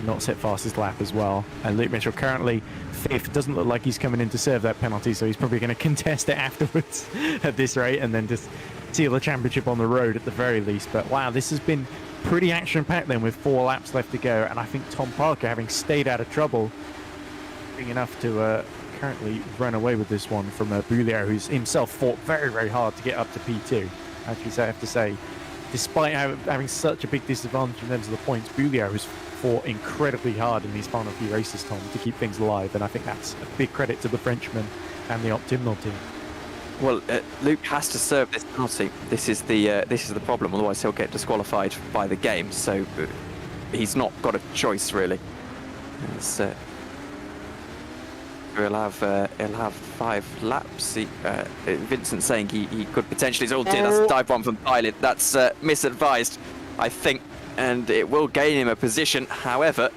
not set fastest lap as well. And Luke Mitchell currently 5th. Doesn't look like he's coming in to serve that penalty, so he's probably going to contest it afterwards at this rate and then just seal the championship on the road at the very least. But wow, this has been pretty action-packed then with 4 laps left to go. And I think Tom Parker, having stayed out of trouble, being enough to currently run away with this one from Boulier, who's himself fought very, very hard to get up to P2. Actually, I have to say, despite having such a big disadvantage in terms of the points, Boulier has fought incredibly hard in these final few races, Tom, to keep things alive, and I think that's a big credit to the Frenchman and the Optimal team. Well, Luke has to serve this penalty. This is the problem. Otherwise, he'll get disqualified by the game. So he's not got a choice really. He'll have 5 laps. Vincent saying he could potentially. Oh dear, that's a dive bomb from Pilot. That's misadvised, I think, and it will gain him a position. However,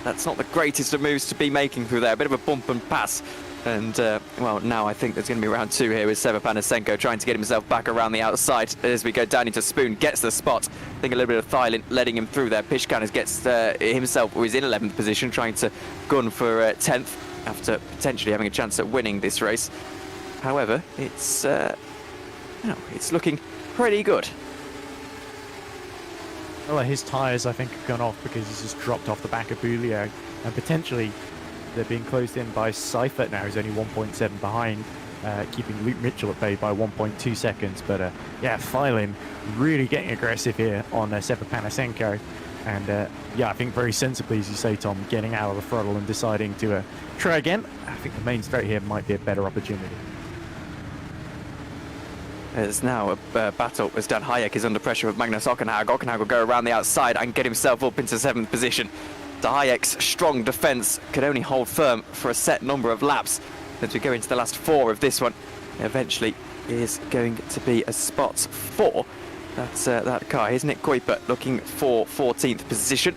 that's not the greatest of moves to be making through there. A bit of a bump and pass. And, well, now I think there's going to be round 2 here with Seba Panasenko trying to get himself back around the outside as we go down into Spoon. Gets the spot. I think a little bit of Thailand letting him through there. Pishkan gets himself, who is in 11th position, trying to gun for 10th after potentially having a chance at winning this race. However, it's looking pretty good. Well, his tyres, I think, have gone off because he's just dropped off the back of Boulier, and potentially they're being closed in by Seifert now, who's only 1.7 behind, keeping Luke Mitchell at bay by 1.2 seconds. But yeah, Thailand really getting aggressive here on Sepa Panasenko. And yeah, I think very sensibly, as you say, Tom, getting out of the throttle and deciding to try again. I think the main straight here might be a better opportunity. There's now a battle as Dan Hayek is under pressure of Magnus Ockenhaug. Ockenhaug will go around the outside and get himself up into 7th position. The Hayek's strong defence could only hold firm for a set number of laps as we go into the last 4 of this one. Eventually is going to be a spot 4. That's that car. Here's Nick Kuiper looking for 14th position.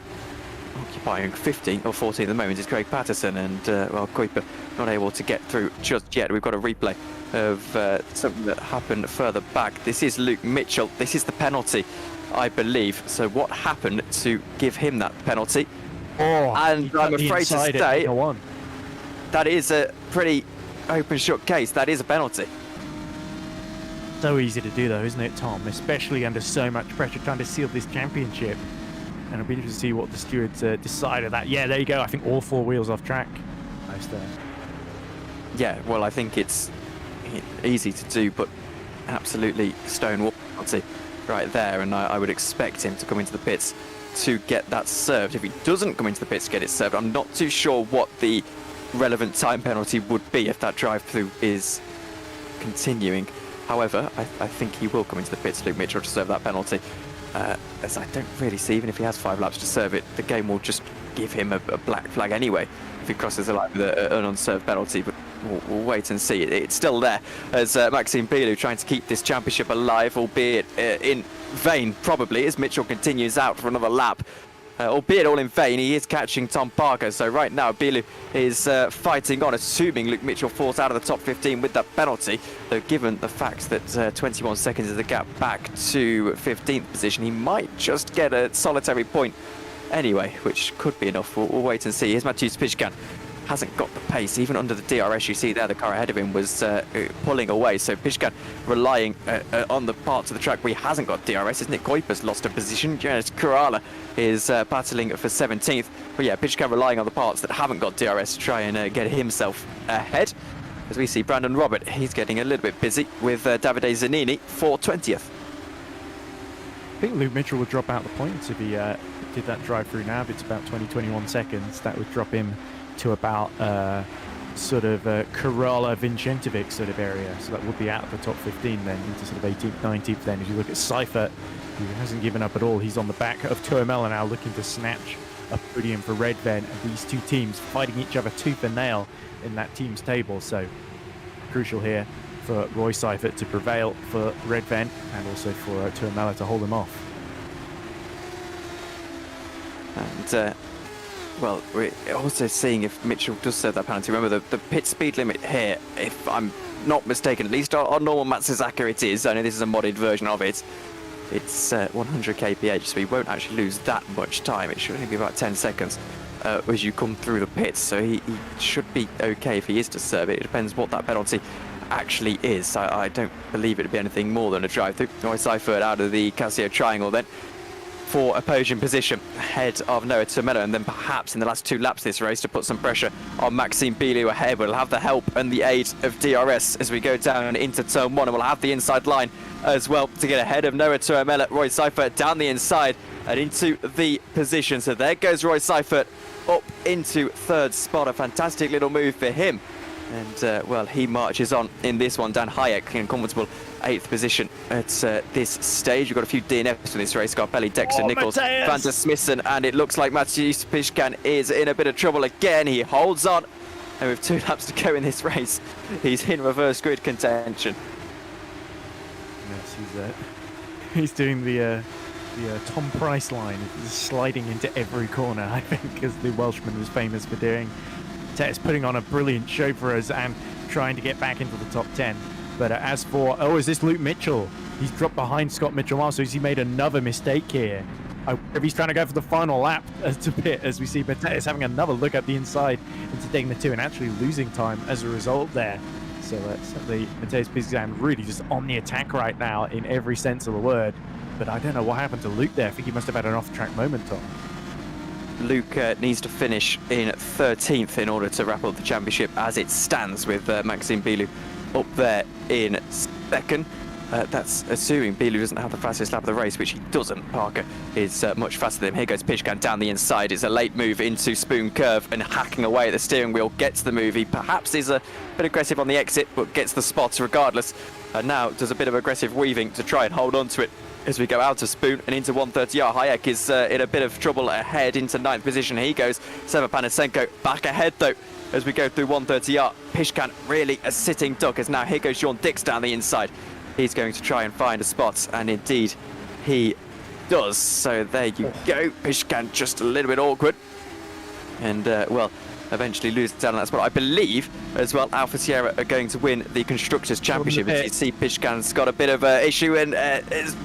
Occupying 15th or 14th at the moment is Craig Patterson, and well, Kuiper not able to get through just yet. We've got a replay of something that happened further back. This is Luke Mitchell. This is the penalty, I believe. So what happened to give him that penalty? Oh, and I'm afraid to say that is a pretty open shut case. That is a penalty. So easy to do though, isn't it, Tom? Especially under so much pressure trying to seal this championship. And it'll be interesting to see what the stewards decide of that. Yeah, there you go. I think all 4 wheels off track. Nice there. Yeah, well, I think it's easy to do, but absolutely stonewall penalty right there. And I would expect him to come into the pits to get that served. If he doesn't come into the pits to get it served, I'm not too sure what the relevant time penalty would be if that drive-through is continuing. However, I think he will come into the pits, Luke Mitchell, to serve that penalty. As I don't really see, even if he has 5 laps to serve it, the game will just give him a black flag anyway if he crosses the line with an unserved penalty. But we'll wait and see. It's still there as Maxime Bilou trying to keep this championship alive, albeit in vain probably, as Mitchell continues out for another lap. Albeit all in vain, he is catching Tom Parker. So right now, Bilou is fighting on, assuming Luke Mitchell falls out of the top 15 with that penalty. Though given the fact that 21 seconds is the gap back to 15th position, he might just get a solitary point anyway, which could be enough. We'll wait and see. Here's Mathieu Pijkan. Hasn't got the pace, even under the DRS. You see there, the car ahead of him was pulling away. So Pijkan relying on the parts of the track where he hasn't got DRS. Nick Kuiper's lost a position. Jonas Kurala is battling for 17th. But yeah, Pijkan relying on the parts that haven't got DRS to try and get himself ahead. As we see Brandon Robert, he's getting a little bit busy with Davide Zanini for 20th. I think Luke Mitchell would drop out the points if he did that drive-through now. If it's about 20-21 seconds, that would drop him to about sort of Kerala Vincentovic sort of area. So that would be out of the top 15 then, into sort of 18th, 19th then. If you look at Seifert, who hasn't given up at all, he's on the back of Tuomela now looking to snatch a podium for Redven. And these 2 teams fighting each other tooth and nail in that team's table. So crucial here for Roy Seifert to prevail for Redven and also for Tuomela to hold him off. And well, we're also seeing if Mitchell does serve that penalty. Remember, the pit speed limit here, if I'm not mistaken, at least on normal Matsuzaka it is. I know this is a modded version of it. It's 100 kph, so he won't actually lose that much time. It should only be about 10 seconds as you come through the pits, so he should be okay if he is to serve it. It depends what that penalty actually is. I don't believe it would be anything more than a drive through. Roy Seifert out of the Casio triangle then for a podium position ahead of Noah Turmella, and then perhaps in the last 2 laps of this race to put some pressure on Maxime Bilou ahead. We'll have the help and the aid of DRS as we go down into turn 1, and we'll have the inside line as well to get ahead of Noah Turmella. Roy Seifert down the inside and into the position. So there goes Roy Seifert up into 3rd spot. A fantastic little move for him. And, well, he marches on in this one. Dan Hayek in comfortable 8th position at this stage. We've got a few DNFs in this race. Scarpelli, Dexter, Nichols, Van der Smissen, and it looks like Mathieu Pishkan is in a bit of trouble again. He holds on, and with 2 laps to go in this race, he's in reverse grid contention. Yes, he's doing the Tom Price line, sliding into every corner, I think, as the Welshman was famous for doing. Tess putting on a brilliant show for us and trying to get back into the top 10. But as for, is this Luke Mitchell? He's dropped behind Scott Mitchell, so has he made another mistake here? I wonder if he's trying to go for the final lap to pit, as we see Mattias having another look at the inside into taking the 2 and actually losing time as a result there. So certainly Mattias Pizan really just on the attack right now in every sense of the word. But I don't know what happened to Luke there. I think he must have had an off-track moment, Tom. Luke needs to finish in 13th in order to wrap up the championship as it stands, with Maxime Bilou up there in 2nd. That's assuming Bilou doesn't have the fastest lap of the race, which he doesn't. Parker is much faster than him. Here goes Pishkan down the inside. It's a late move into Spoon Curve and hacking away at the steering wheel. Gets the move. He perhaps is a bit aggressive on the exit, but gets the spots regardless. And now does a bit of aggressive weaving to try and hold on to it as we go out of Spoon and into 130R. Hayek is in a bit of trouble ahead into 9th position. He goes. Seva Panasenko back ahead though as we go through 130R. Pishkan really a sitting duck, as now here goes Sean Dix down the inside. He's going to try and find a spot, and indeed he does. So there you go. Pishkan just a little bit awkward, and well, eventually loses down on that spot. I believe as well Alpha Sierra are going to win the Constructors' Championship. As you see, Pishkan's got a bit of an issue, and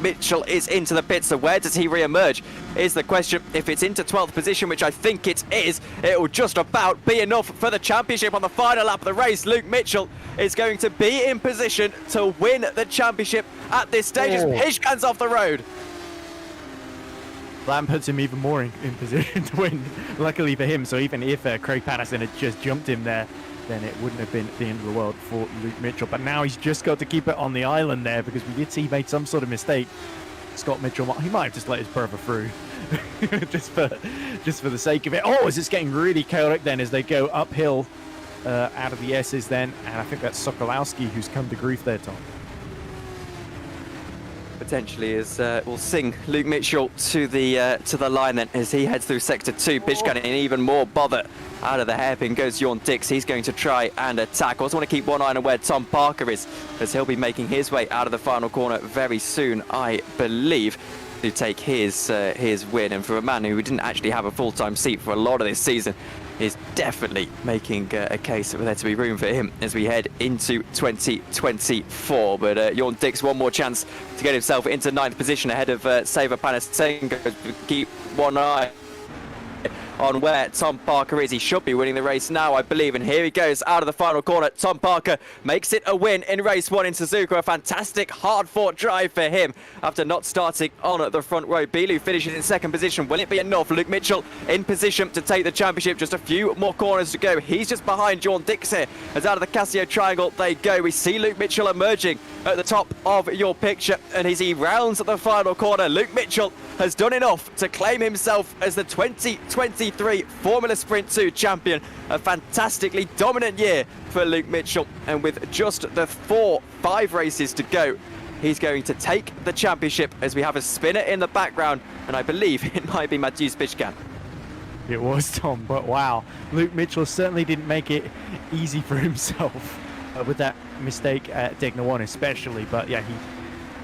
Mitchell is into the pits. So where does he re-emerge is the question. If it's into 12th position, which I think it is, it will just about be enough for the championship on the final lap of the race. Luke Mitchell is going to be in position to win the championship at this stage as Pishkan's off the road. That puts him even more in position to win, luckily for him. So even if Craig Patterson had just jumped him there, then it wouldn't have been the end of the world for Luke Mitchell. But now he's just got to keep it on the island there, because we did see he made some sort of mistake. Scott Mitchell, he might have just let his brother through, just for the sake of it. Oh, is this getting really chaotic then as they go uphill out of the S's then? And I think that's Sokolowski who's come to grief there, Tom. Potentially, as we'll sing Luke Mitchell to the line then as he heads through sector 2. Pishkan in even more bother. Out of the hairpin goes Jorn Dix. He's going to try and attack. I also want to keep one eye on where Tom Parker is, as he'll be making his way out of the final corner very soon, I believe, to take his win. And for a man who didn't actually have a full-time seat for a lot of this season, is definitely making a case for there to be room for him as we head into 2024. But Jorn Dix, one more chance to get himself into 9th position ahead of Seva Panasenko. Keep one eye on where Tom Parker is. He should be winning the race now, I believe. And here he goes out of the final corner. Tom Parker makes it a win in race 1 in Suzuka. A fantastic, hard-fought drive for him after not starting on the front row. Bilou finishes in 2nd position. Will it be enough? Luke Mitchell in position to take the championship. Just a few more corners to go. He's just behind Jorn Dix here. As out of the Casio triangle they go. We see Luke Mitchell emerging at the top of your picture. And as he rounds at the final corner, Luke Mitchell has done enough to claim himself as the 2023 Formula Sprint 2 champion. A fantastically dominant year for Luke Mitchell, and with just the 4-5 races to go, he's going to take the championship as we have a spinner in the background, and I believe it might be Mathieu Pishkan. It was, Tom, but wow, Luke Mitchell certainly didn't make it easy for himself with that mistake at Degna 1 especially. But yeah,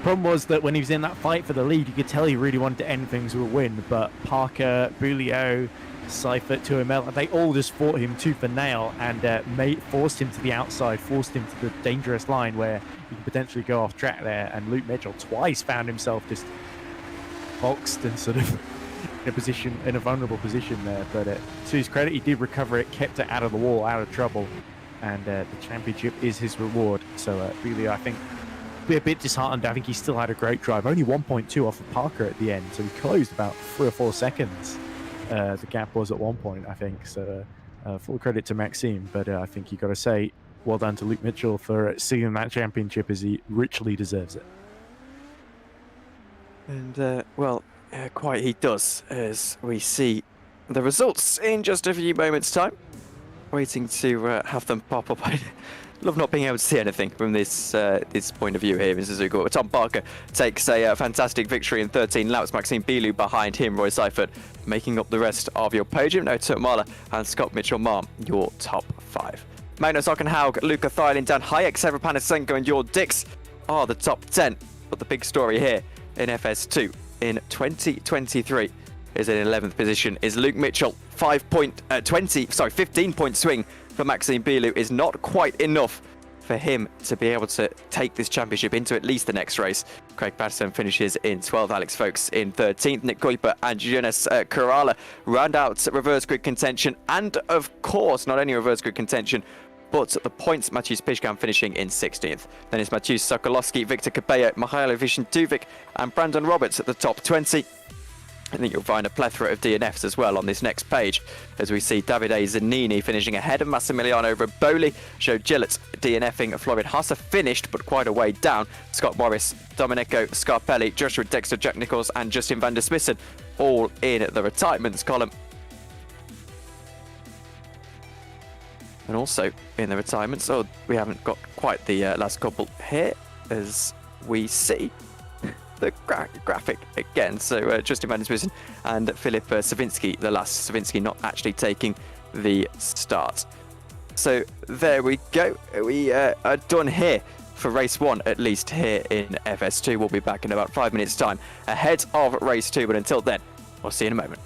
Problem was that when he was in that fight for the lead, you could tell he really wanted to end things with a win. But Parker, Bulio, Seifert, Tuamel, they all just fought him tooth and nail and forced him to the outside, forced him to the dangerous line where he could potentially go off track there. And Luke Mitchell twice found himself just boxed and sort of in a vulnerable position there. But to his credit, he did recover it, kept it out of the wall, out of trouble. And the championship is his reward. So Bulio, I think, be a bit disheartened. I think he still had a great drive, only 1.2 off of Parker at the end, so he closed about 3 or 4 seconds. The gap was at one point, I think. So full credit to Maxime, but I think you got to say well done to Luke Mitchell for seeing that championship as he richly deserves it. And quite he does, as we see the results in just a few moments' time. Waiting to have them pop up. I love not being able to see anything from this point of view here in Suzuka. Tom Parker takes a fantastic victory in 13 laps. Maxime Bilou behind him, Roy Seifert making up the rest of your podium. No, Turkmala and Scott Mitchell-Marm, your top 5. Magnus Ockenhaug, Luca Thielen, Dan Hayek, Sever Panasenko and your Dix are the top 10. But the big story here in FS2 in 2023 is in 11th position is Luke Mitchell. 15-point swing for Maxime Bilou is not quite enough for him to be able to take this championship into at least the next race. Craig Patterson finishes in 12th, Alex Folkes in 13th, Nick Kuiper and Jonas Kerala round out reverse grid contention, and of course not only reverse grid contention but at the points, Maciej Pishkan finishing in 16th. Then it's Maciej Sokolowski, Victor Cabello, Mihailo Vishentuvic and Brandon Roberts at the top 20. I think you'll find a plethora of DNFs as well on this next page, as we see Davide Zanini finishing ahead of Massimiliano Riboli, Joe Gillett DNFing, Florid Hassa finished but quite a way down, Scott Morris, Domenico Scarpelli, Joshua Dexter, Jack Nichols and Justin van der Smissen all in the retirements column. And also in the retirements, we haven't got quite the last couple here, as we see the graphic again. So Justin van der Smissen and Filip Savinski, the last. Savinski not actually taking the start. So there we go. We are done here for race 1, at least here in FS2. We'll be back in about 5 minutes time ahead of race 2. But until then, we'll see you in a moment.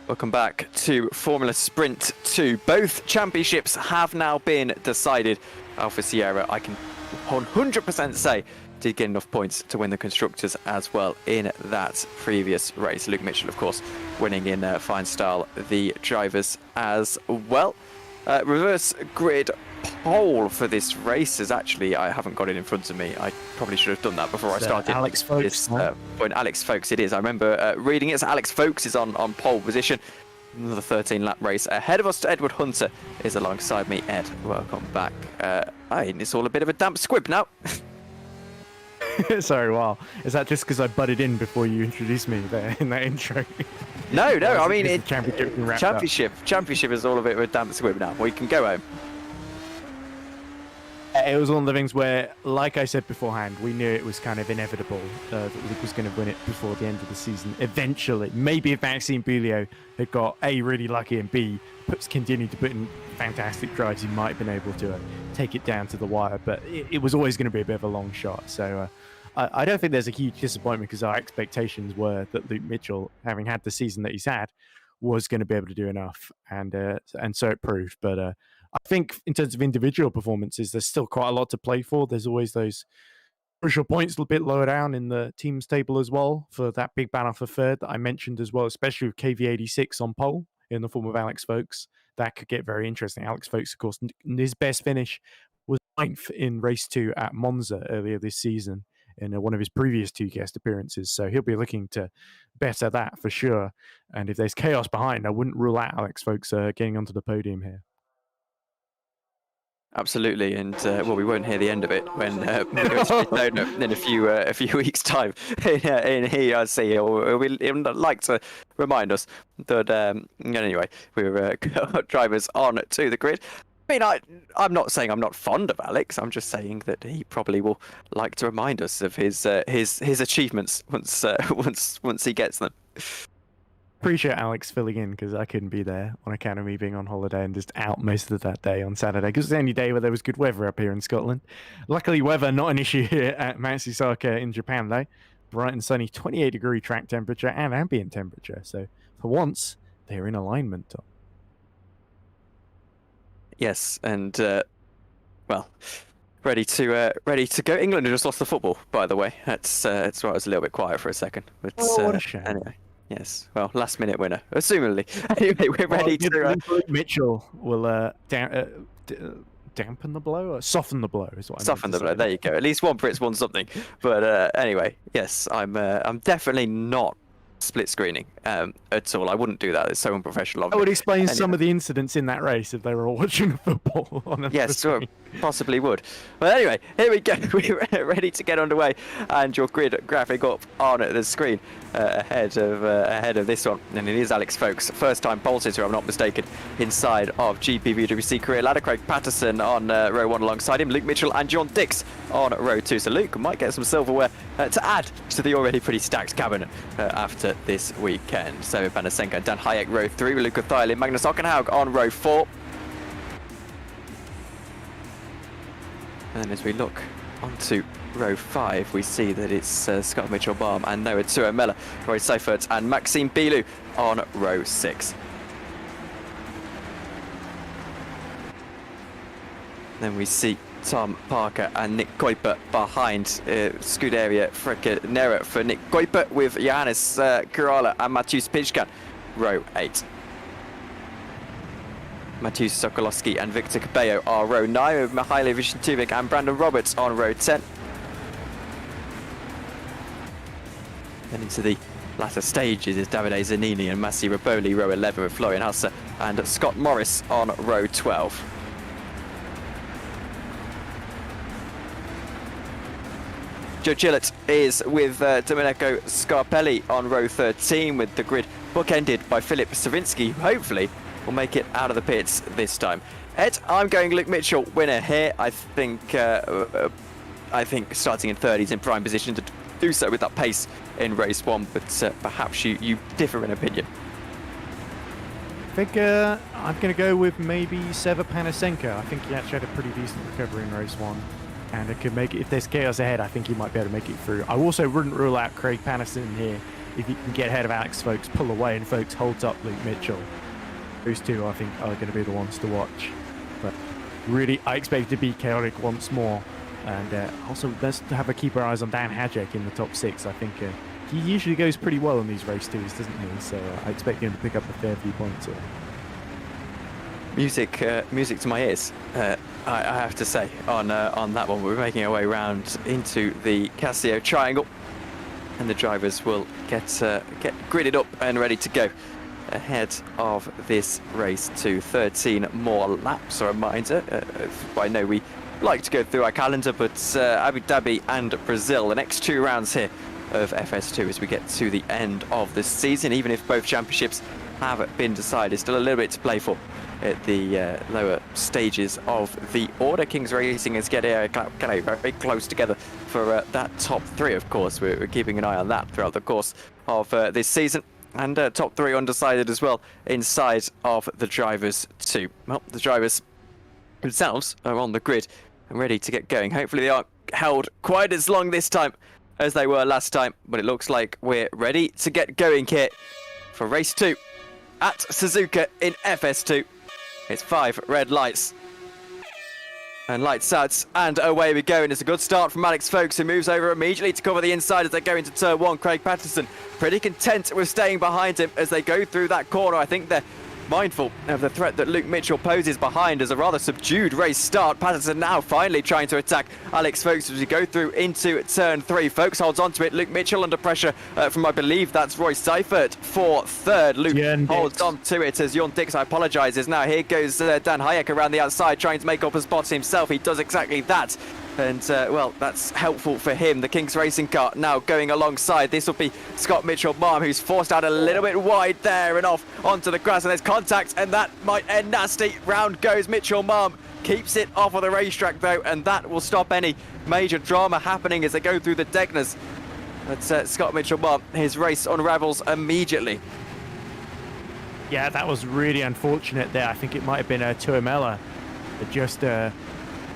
Welcome back to Formula Sprint 2. Both championships have now been decided. Alfa Sierra, I can 100% say, did get enough points to win the Constructors as well in that previous race. Luke Mitchell, of course, winning in fine style the drivers as well. Reverse grid pole for this race is actually, I haven't got it in front of me. I probably should have done that before I started. Alex Folkes. Point. Alex Folkes it is. I remember reading it. So Alex Folkes is on pole position. Another 13-lap race ahead of us. Edward Hunter is alongside me. Ed, welcome back. It's all a bit of a damp squib now. Sorry, wow. Is that just because I butted in before you introduced me there in that intro? No. I mean, championship is all a bit of a damp squib now. We can go home. It was one of the things where, like I said beforehand, we knew it was kind of inevitable that Luke was going to win it before the end of the season. Eventually, maybe if Maxime Bouliot had got A, really lucky, and B, continued to put in fantastic drives, he might have been able to take it down to the wire. But it was always going to be a bit of a long shot. So I don't think there's a huge disappointment because our expectations were that Luke Mitchell, having had the season that he's had, was going to be able to do enough. And so it proved. But I think in terms of individual performances, there's still quite a lot to play for. There's always those crucial points a little bit lower down in the teams table as well for that big battle for third that I mentioned as well, especially with KV86 on pole in the form of Alex Folkes. That could get very interesting. Alex Folkes, of course, his best finish was 9th in race 2 at Monza earlier this season in one of his previous 2 guest appearances. So he'll be looking to better that for sure. And if there's chaos behind, I wouldn't rule out Alex Folkes getting onto the podium here. Absolutely, and we won't hear the end of it when we go to in a few weeks' time. in here, I see he'll like to remind us that. Anyway, we're drivers on to the grid. I mean, I'm not saying I'm not fond of Alex. I'm just saying that he probably will like to remind us of his achievements once he gets them. Appreciate Alex filling in because I couldn't be there on account of me being on holiday and just out most of that day on Saturday because it was the only day where there was good weather up here in Scotland. Luckily, weather not an issue here at Mount Suzuka in Japan though. Bright and sunny, 28-degree track temperature and ambient temperature. So for once, they're in alignment, Tom. Yes, and ready to go. England have just lost the football, by the way. That's why I was a little bit quiet for a second. But, what a shame. Anyway. Yes, well, last minute winner, assumingly. Anyway, we're ready to. Mitchell will dampen the blow or soften the blow, is what I soften the blow. There you go. At least one Brit's won something. But anyway, yes, I'm definitely not split screening at all. I wouldn't do that. It's so unprofessional of me. I would explain some of the incidents in that race if they were all watching football on a yes, sure, possibly would. But anyway, here we go. We're ready to get underway, and your grid graphic up on the screen ahead of this one. And it is Alex Folkes, first time pole sitter, I'm not mistaken, inside of GPVWC career ladder. Craig Patterson on row 1 alongside him. Luke Mitchell and John Dix on row 2. So Luke might get some silverware to add to the already pretty stacked cabinet after this weekend. So Panasenko and Dan Hayek row 3 with Luca Thiele, Magnus Ockenhaug on row 4. And then as we look onto row 5, we see that it's Scott Mitchell-Baum and Noah Tuomela, Roy Seifert and Maxime Bouliot on row 6. Then we see Tom Parker and Nick Kuiper behind Scuderia Fricanera for Nick Kuiper with Johannes Kurala and Mateusz Pichkan, row 8. Mateusz Sokolowski and Victor Cabello are row 9 with Mihaly Vishentuvic and Brandon Roberts on row 10. Then into the latter stages is Davide Zanini and Massi Raboli, row 11 with Florian Husser and Scott Morris on row 12. Joe Gillett is with Domenico Scarpelli on row 13 with the grid bookended by Philip Savinsky, who hopefully will make it out of the pits this time. Ed, I'm going Luke Mitchell winner here. I think starting in third, he's in prime position to do so with that pace in race 1, but perhaps you differ in opinion. I think I'm going to go with maybe Seva Panasenko. I think he actually had a pretty decent recovery in race 1. And it could make it, if there's chaos ahead, I think he might be able to make it through. I also wouldn't rule out Craig Patterson here if you can get ahead of Alex Folkes, pull away, and Folkes holds up Luke Mitchell. Those two, I think, are going to be the ones to watch. But really, I expect it to be chaotic once more. And also, let's have a keep our eyes on Dan Hadjek in the top 6. I think he usually goes pretty well in these race 2s, doesn't he? So I expect him to pick up a fair few points here. Music to my ears, I have to say, on that one. We're making our way round into the Casio Triangle, and the drivers will get gridded up and ready to go ahead of this race to 13 more laps. A reminder, I know we like to go through our calendar, but Abu Dhabi and Brazil, the next 2 rounds here of FS2 as we get to the end of the season. Even if both championships have been decided, still a little bit to play for at the lower stages of the order. Kings Racing is getting very close together for that top 3, of course. We're keeping an eye on that throughout the course of this season. And top 3 undecided as well inside of the drivers too. Well, the drivers themselves are on the grid and ready to get going. Hopefully they aren't held quite as long this time as they were last time, but it looks like we're ready to get going here for race 2 at Suzuka in FS2. It's 5 red lights. And lights out, and away we go. And it's a good start from Alex Folkes, who moves over immediately to cover the inside as they go into turn 1. Craig Patterson pretty content with staying behind him as they go through that corner. I think they're mindful of the threat that Luke Mitchell poses behind as a rather subdued race start. Patterson now finally trying to attack Alex Folkes as we go through into turn 3. Folkes holds on to it. Luke Mitchell under pressure from, I believe that's Roy Seifert for third. Luke holds on to it as Jon Dix, I apologise, is now. Here goes Dan Hayek around the outside trying to make up a spot himself. He does exactly that. And, well, that's helpful for him. The Kings Racing car now going alongside. This will be Scott Mitchell-Marm, who's forced out a little bit wide there and off onto the grass. And there's contact, and that might end nasty. Round goes Mitchell-Marm. Keeps it off of the racetrack, though, and that will stop any major drama happening as they go through the Degners. But Scott Mitchell-Marm, his race unravels immediately. Yeah, that was really unfortunate there. I think it might have been Tuamela that just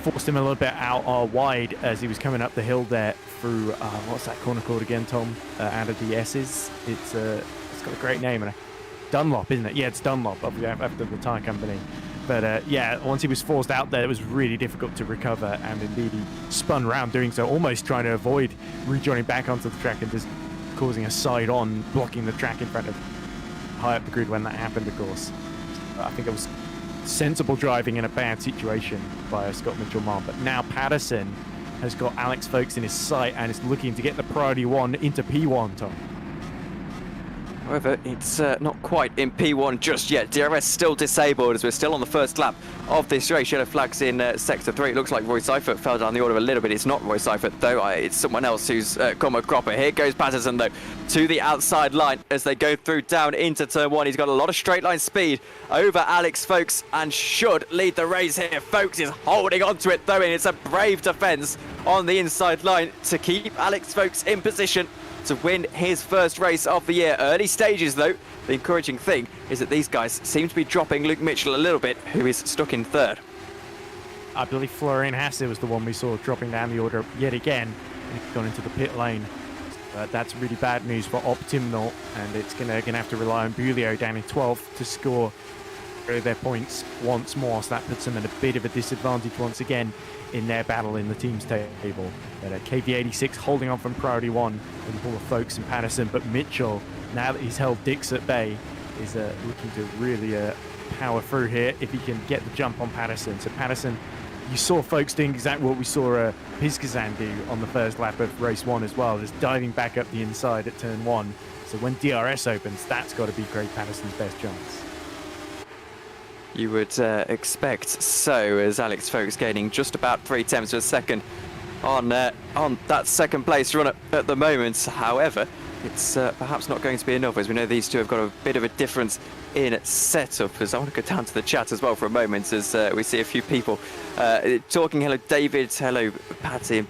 forced him a little bit out wide as he was coming up the hill there through what's that corner called again, Tom? Out of the S's. It's got a great name, and Dunlop, isn't it? Yeah, it's Dunlop after the tyre company. But yeah, once he was forced out there, it was really difficult to recover, and indeed he spun round doing so, almost trying to avoid rejoining back onto the track and just causing a side-on, blocking the track in front of high up the grid when that happened, of course. I think it was sensible driving in a bad situation by Scott Mitchell-Marm. But now Patterson has got Alex Folkes in his sight and is looking to get the priority 1 into P1, Tom. However, it's not quite in P1 just yet. DRS still disabled as we're still on the first lap of this race. Yellow flags in Sector 3. It looks like Roy Seifert fell down the order a little bit. It's not Roy Seifert, though. It's someone else who's come a cropper. Here goes Patterson, though, to the outside line as they go through down into turn 1. He's got a lot of straight line speed over Alex Folkes and should lead the race here. Folkes is holding on to it, though, and it's a brave defence on the inside line to keep Alex Folkes in position to win his first race of the year. Early stages, though. The encouraging thing is that these guys seem to be dropping Luke Mitchell a little bit, who is stuck in third. I believe Florian Hasse was the one we saw dropping down the order yet again, and he's gone into the pit lane. That's really bad news for Optimnal, and it's gonna have to rely on Bulio down in 12th to score their points once more, so that puts them at a bit of a disadvantage once again in their battle in the team's table. But KV86 holding on from priority 1 with all the Folkes and Patterson, but Mitchell, now that he's held Dix at bay, is looking to really power through here if he can get the jump on Patterson. So Patterson, you saw Folkes doing exactly what we saw Piskazan do on the first lap of race 1 as well, just diving back up the inside at turn 1. So when DRS opens, that's got to be Craig Patterson's best chance. You would expect so, as Alex Folkes gaining just about 3/10 of a second on that second place runner at the moment. However, it's perhaps not going to be enough, as we know these two have got a bit of a difference in setup. As I want to go down to the chat as well for a moment, as we see a few people talking. Hello David, hello Patty,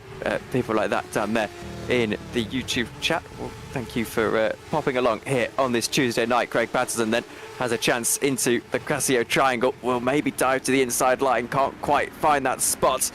people like that down there in the YouTube chat. Well, thank you for popping along here on this Tuesday night. Craig Patterson then has a chance into the Casio Triangle. Will maybe dive to the inside line, can't quite find that spot.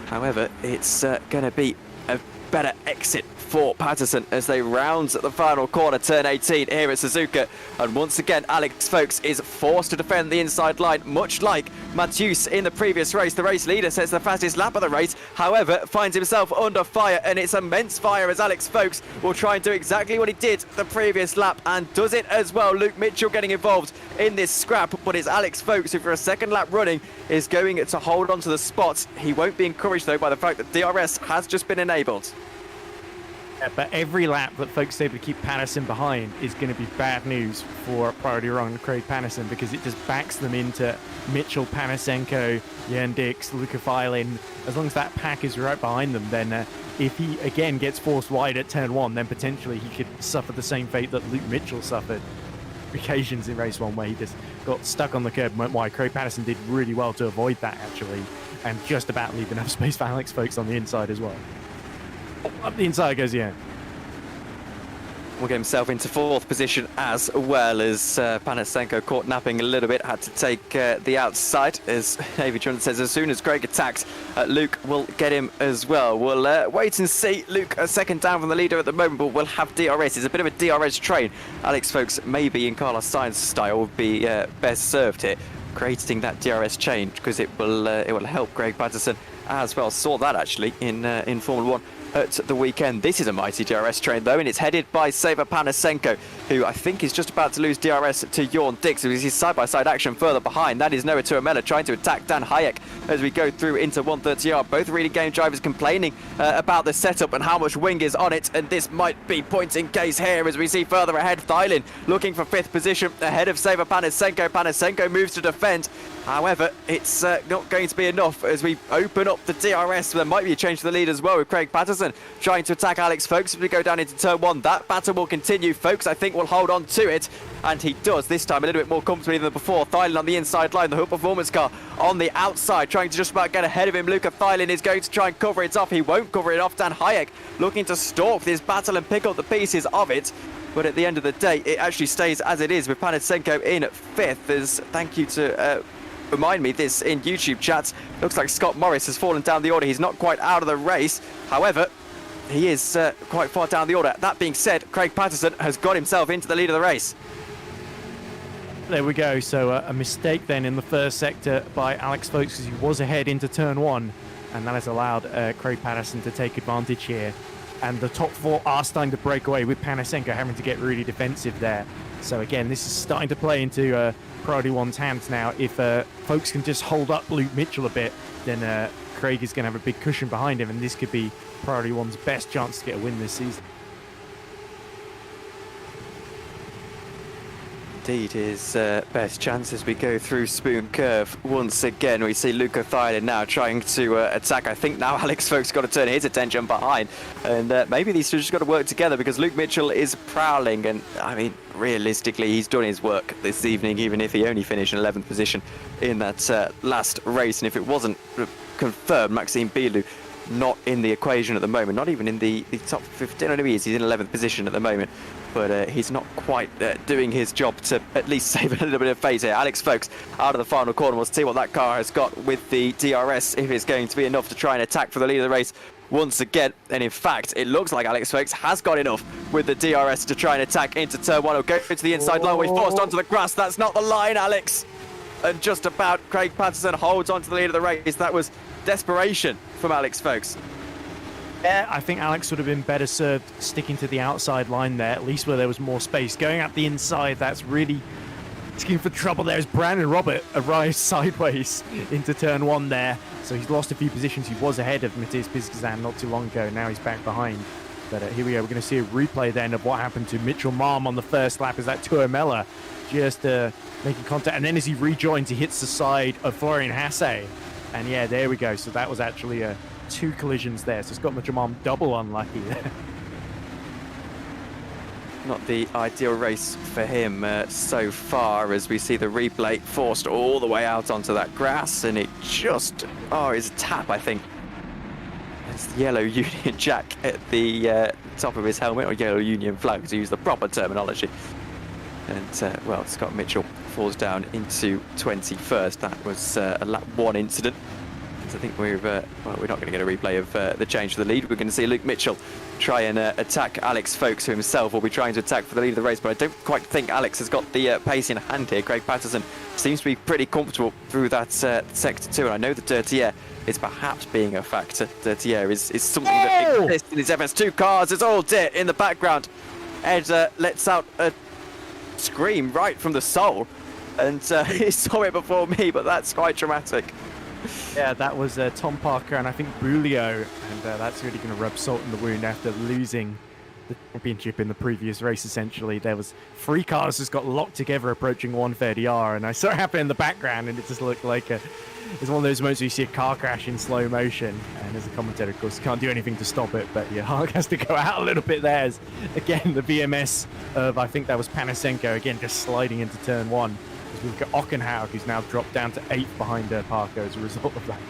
However, it's going to be a better exit for Patterson as they round the final corner, turn 18 here at Suzuka. And once again, Alex Folkes is forced to defend the inside line, much like Matthews in the previous race. The race leader says the fastest lap of the race, however, finds himself under fire, and it's immense fire as Alex Folkes will try and do exactly what he did the previous lap, and does it as well. Luke Mitchell getting involved in this scrap, but it's Alex Folkes who, for a second lap running, is going to hold on to the spot. He won't be encouraged, though, by the fact that DRS has just been enabled. Yeah, but every lap that Folkes is able to keep Patterson behind is going to be bad news for Priority Run and Craig Patterson, because it just backs them into Mitchell, Panasenko, Jan Dix, Luca Filin. As long as that pack is right behind them, then if he again gets forced wide at turn 1, then potentially he could suffer the same fate that Luke Mitchell suffered occasions in race 1, where he just got stuck on the curb and went wide. Craig Patterson did really well to avoid that, actually, and just about leave enough space for Alex Folkes on the inside as well. Up the inside goes, yeah. Will get himself into 4th position, as well as Panasenko caught napping a little bit, had to take the outside. As Navy Jordan says, as soon as Craig attacks, Luke will get him as well. We'll wait and see. Luke a second down from the leader at the moment, but will have DRS. It's a bit of a DRS train. Alex Folkes, maybe in Carlos Sainz style, would be best served here, creating that DRS change, because it will help Craig Patterson as well. Saw that actually in Formula 1 at the weekend. This is a mighty DRS train, though, and it's headed by Sava Panasenko, who I think is just about to lose DRS to Jorn Dix. We see side-by-side action further behind. That is Noah Tuamela trying to attack Dan Hayek as we go through into 130R. Both really game drivers complaining about the setup and how much wing is on it, and this might be point in case here as we see further ahead Thylin looking for 5th position ahead of Sava Panasenko. Panasenko moves to defend. However, it's not going to be enough as we open up the DRS. There might be a change to the lead as well, with Craig Patterson trying to attack Alex Folkes as we go down into turn 1. That battle will continue. Folkes, I think, will hold on to it, and he does this time a little bit more comfortably than before. Thylin on the inside line, the Hook Performance car on the outside, trying to just about get ahead of him. Luca Thylin is going to try and cover it off. He won't cover it off. Dan Hayek looking to stalk this battle and pick up the pieces of it. But at the end of the day, it actually stays as it is, with Panasenko in 5th. As thank you to remind me this in YouTube chats, looks like Scott Morris has fallen down the order. He's not quite out of the race. However, he is quite far down the order. That being said, Craig Patterson has got himself into the lead of the race. There we go. So a mistake then in the first sector by Alex Folkes, because he was ahead into turn 1, and that has allowed Craig Patterson to take advantage here. And the top 4 are starting to break away, with Panasenko having to get really defensive there. So again, this is starting to play into Priority 1's hands now. If Folkes can just hold up Luke Mitchell a bit, then Craig is going to have a big cushion behind him, and this could be Priority 1's best chance to get a win this season. Indeed, his best chance as we go through Spoon Curve once again. We see Luca Thylin now trying to attack. I think now Alex Folkes got to turn his attention behind, and maybe these two just got to work together, because Luke Mitchell is prowling, and I mean, realistically, he's done his work this evening, even if he only finished in 11th position in that last race. And if it wasn't confirmed, Maxime Bilou not in the equation at the moment, not even in the top 15. I know he is, he's in 11th position at the moment, but he's not quite doing his job to at least save a little bit of face here. Alex Folkes out of the final corner. We'll see what that car has got with the DRS, if it's going to be enough to try and attack for the lead of the race once again. And in fact, it looks like Alex Folkes has got enough with the DRS to try and attack into turn 1. He'll go to the inside line. We forced onto the grass. That's not the line, Alex. And just about Craig Patterson holds on to the lead of the race. That was desperation from Alex Folkes. Yeah, I think Alex would have been better served sticking to the outside line there, at least where there was more space. Going up the inside, that's really asking for trouble there as Brandon Robert arrives sideways into turn 1 there. So he's lost a few positions. He was ahead of Matthias Piskazan not too long ago. Now he's back behind. But here we go. We're going to see a replay then of what happened to Mitchell Malm on the first lap. Is that Tuamela just making contact, and then as he rejoins, he hits the side of Florian Hasse, and yeah, there we go. So that was actually 2 collisions there. So Scott Mitchell Malm double unlucky there. Not the ideal race for him so far, as we see the replay forced all the way out onto that grass, and it just, it's a tap, I think. It's the yellow Union Jack at the top of his helmet, or yellow Union flag, to use the proper terminology. And, well, Scott Mitchell falls down into 21st. That was a lap 1 incident. seconds. I think we're not going to get a replay of the change to the lead. We're going to see Luke Mitchell try and attack Alex Folkes, who himself will be trying to attack for the lead of the race, but I don't quite think Alex has got the pace in hand here. Craig Patterson seems to be pretty comfortable through that sector 2, and I know the dirty air is perhaps being a factor. Dirty air is something that exists in these FS2 cars. It's all dit in the background. Ed lets out a scream right from the soul, and he saw it before me, but that's quite dramatic. Yeah, that was Tom Parker and I think Bulio, and that's really going to rub salt in the wound after losing the championship in the previous race. Essentially, there was 3 cars just got locked together approaching 130R, and I saw it happen in the background, and it just looked like it's one of those moments where you see a car crash in slow motion, and as a commentator, of course, you can't do anything to stop it, but your heart has to go out a little bit there. As, again, the VMS of, I think that was Panasenko, again, just sliding into turn 1. As we look at Ockenhaug, who's now dropped down to 8th behind Parker as a result of that.